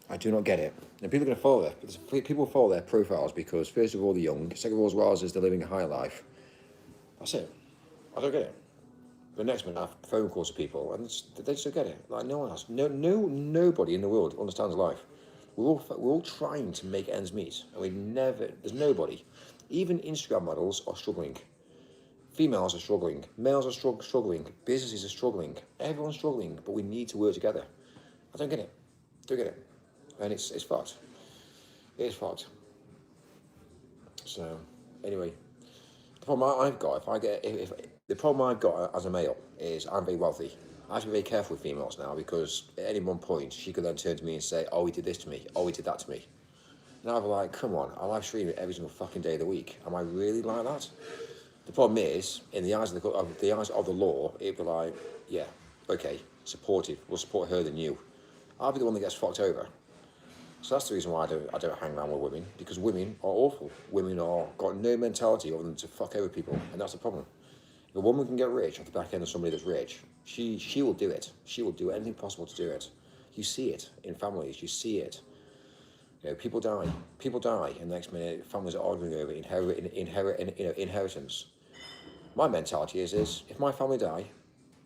I do not get it. And people are going to follow that. People follow their profiles because first of all they're young, second of all as well as they're living a high life. That's it. I don't get it. The next minute I have phone calls to people and they just don't get it. Like no one else. Nobody in the world understands life. We're all trying to make ends meet. And there's nobody. Even Instagram models are struggling. Females are struggling. Males are struggling. Businesses are struggling. Everyone's struggling, but we need to work together. I don't get it. Don't get it. And it's fucked. It is fucked. So, anyway, the problem I've got, the problem I've got as a male is I'm very wealthy. I have to be very careful with females now because at any one point she could then turn to me and say, "Oh, he did this to me. Oh, he did that to me." And I'd be like, "Come on, I live stream it every single fucking day of the week. Am I really like that?" The problem is, in the eyes of the law, it'd be like, "Yeah, okay, supportive. We'll support her than you." I'll be the one that gets fucked over. So that's the reason why I don't hang around with women, because women are awful. Women are got no mentality other than to fuck over people, and that's the problem. If a woman can get rich off the back end of somebody that's rich, she will do it. She will do anything possible to do it. You see it in families. You see it. You know, people die, and the next minute families are arguing over inheritance. My mentality is if my family die,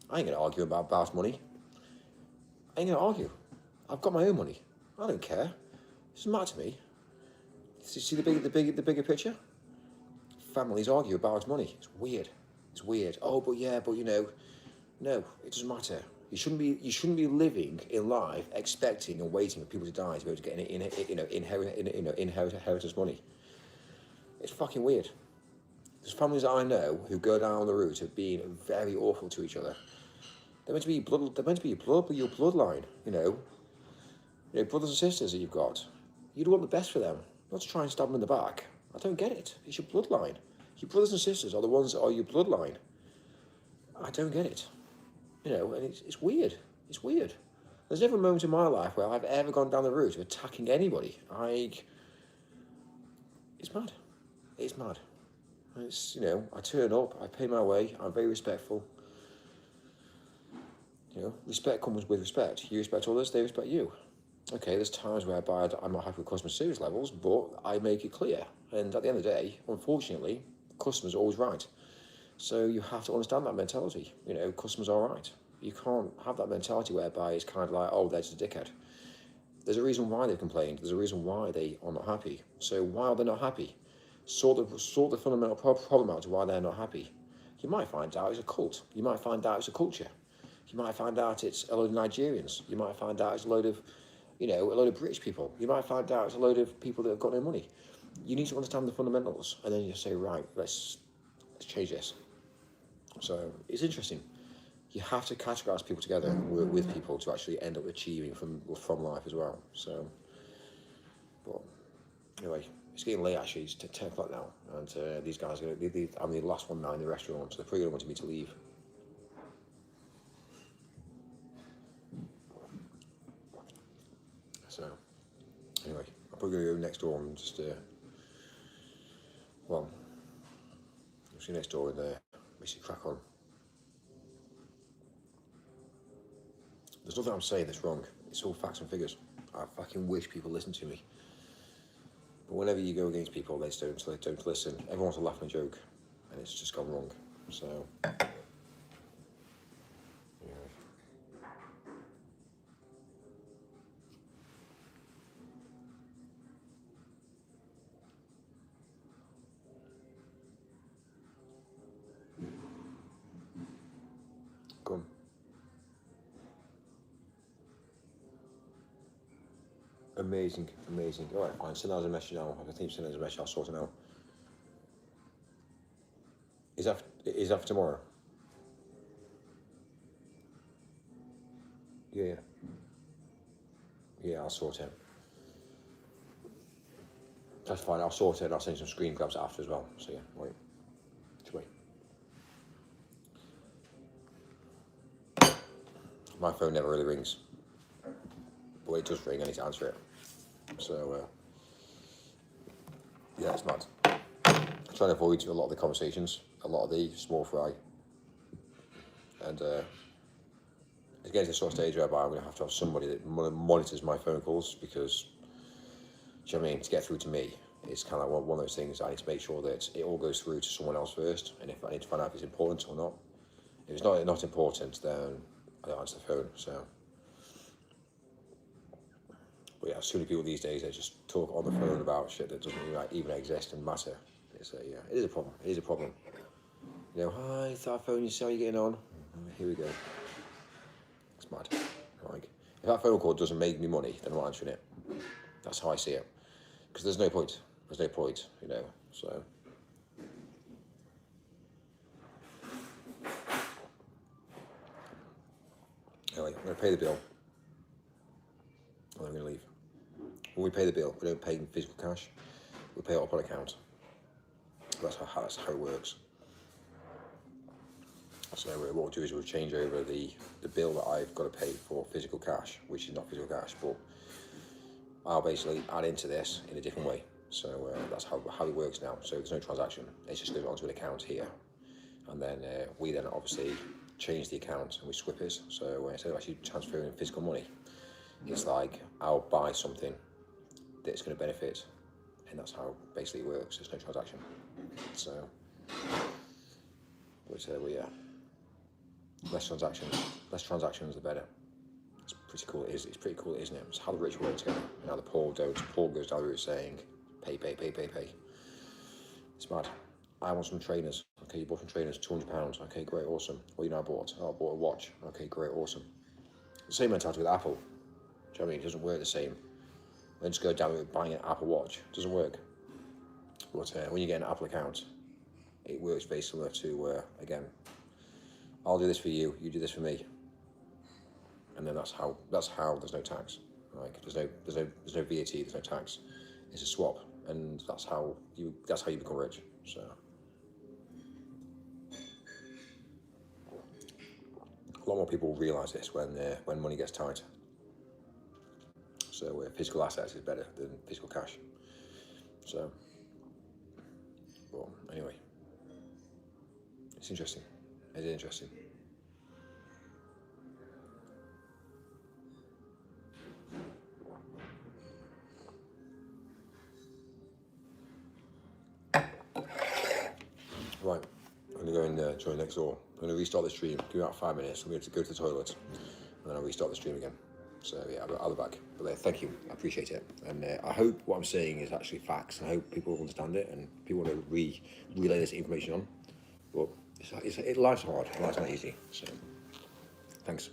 I ain't gonna argue about money. I ain't gonna argue. I've got my own money. I don't care. It doesn't matter to me. See the bigger picture? Families argue about money. It's weird. It's weird. Oh, but you know, no, it doesn't matter. You shouldn't be living in life expecting and waiting for people to die to be able to get inheritance money. It's fucking weird. There's families I know who go down the route of being very awful to each other. They're meant to be your bloodline. You know, brothers and sisters that you've got. You'd want the best for them, not to try and stab them in the back. I don't get it. It's your bloodline. Your brothers and sisters are the ones that are your bloodline. I don't get it. You know, and it's weird. It's weird. There's never a moment in my life where I've ever gone down the route of attacking anybody. It's mad. It's mad. It's, you know, I turn up, I pay my way, I'm very respectful. You know, respect comes with respect. You respect others, they respect you. Okay, there's times whereby I'm not happy with customer service levels, but I make it clear. And at the end of the day, unfortunately, customers are always right. So you have to understand that mentality. You know, customers are right. You can't have that mentality whereby it's kind of like, oh, they're just a dickhead. There's a reason why they've complained. There's a reason why they are not happy. So why are they not happy? Sort the fundamental problem out to why they're not happy. You might find out it's a cult. You might find out it's a culture. You might find out it's a load of Nigerians. You might find out it's a load of British people. You might find out it's a load of people that have got no money. You need to understand the fundamentals, and then you say, right, let's change this. So it's interesting. You have to categorize people together and work with people to actually end up achieving from life as well. So, but anyway, it's getting late actually. It's 10 o'clock now, and these guys I'm the last one now in the restaurant, so they're probably going to want me to leave. So, anyway, I'm probably going to go next door and just, I'll see you next door and basically crack on. There's nothing I'm saying that's wrong. It's all facts and figures. I fucking wish people listened to me. But whenever you go against people, they just don't listen. Everyone wants to laugh and joke, and it's just gone wrong. So, yeah. Come. Amazing. All right, fine. Send out a message now. I think send out a message. I'll sort it out. Is that for tomorrow? Yeah. Yeah, I'll sort it. That's fine, I'll sort it. I'll send some screen grabs after as well. So yeah, wait. Just wait. My phone never really rings. But when it does ring, I need to answer it. So, yeah, it's mad. I'm trying to avoid a lot of the conversations, a lot of the small fry. And it's getting to the sort of stage whereby I'm going to have somebody that monitors my phone calls because, do you know what I mean? To get through to me, it's kind of like one of those things I need to make sure that it all goes through to someone else first. And if I need to find out if it's important or not. If it's not important, then I don't answer the phone. So, but yeah, so many people these days, they just talk on the phone about shit that doesn't even exist and matter. It's yeah, it is a problem. It is a problem. You know, hi, it's our phone. You see how you're getting on? Here we go. It's mad. Like, if that phone call doesn't make me money, then I'm not answering it. That's how I see it. Because there's no point. There's no point, you know. So. Anyway, I'm going to pay the bill. And I'm going to leave. When we pay the bill, we don't pay in physical cash. We pay it up on account. That's how it works. So what we'll do is we'll change over the bill that I've got to pay for physical cash, which is not physical cash, but I'll basically add into this in a different way. So that's how it works now. So there's no transaction. It just goes onto an account here. And then we then obviously change the account and we swap it. So instead of actually transferring physical money, it's like I'll buy something that's going to benefit, and that's how basically it works. There's no transaction. So, but yeah, less transactions the better. It's pretty cool. It's pretty cool, isn't it? It's how the rich work together, and how the poor don't. Poor goes down the route saying, pay. It's mad. I want some trainers. Okay, you bought some trainers, £200. Okay, great, awesome. What you know I bought? Oh, I bought a watch. Okay, great, awesome. The same mentality with Apple. Do you know what I mean? It doesn't work the same. Then just go down with buying an Apple Watch. It doesn't work. But when you get an Apple account, it works very similar to, again, I'll do this for you, you do this for me. And then that's how there's no tax. Like there's no VAT, there's no tax. It's a swap, and that's how you become rich. So a lot more people realise this when money gets tight. So physical assets is better than physical cash. So, well, anyway, it's interesting. It is interesting. Right, I'm gonna go and join next door. I'm gonna restart the stream. Give me about 5 minutes. I'm going to go to the toilet, and then I'll restart the stream again. So yeah, I'll be back. But thank you, I appreciate it, and I hope what I'm saying is actually facts. I hope people understand it and people want to relay this information on. But life's hard. Life's not easy. So thanks.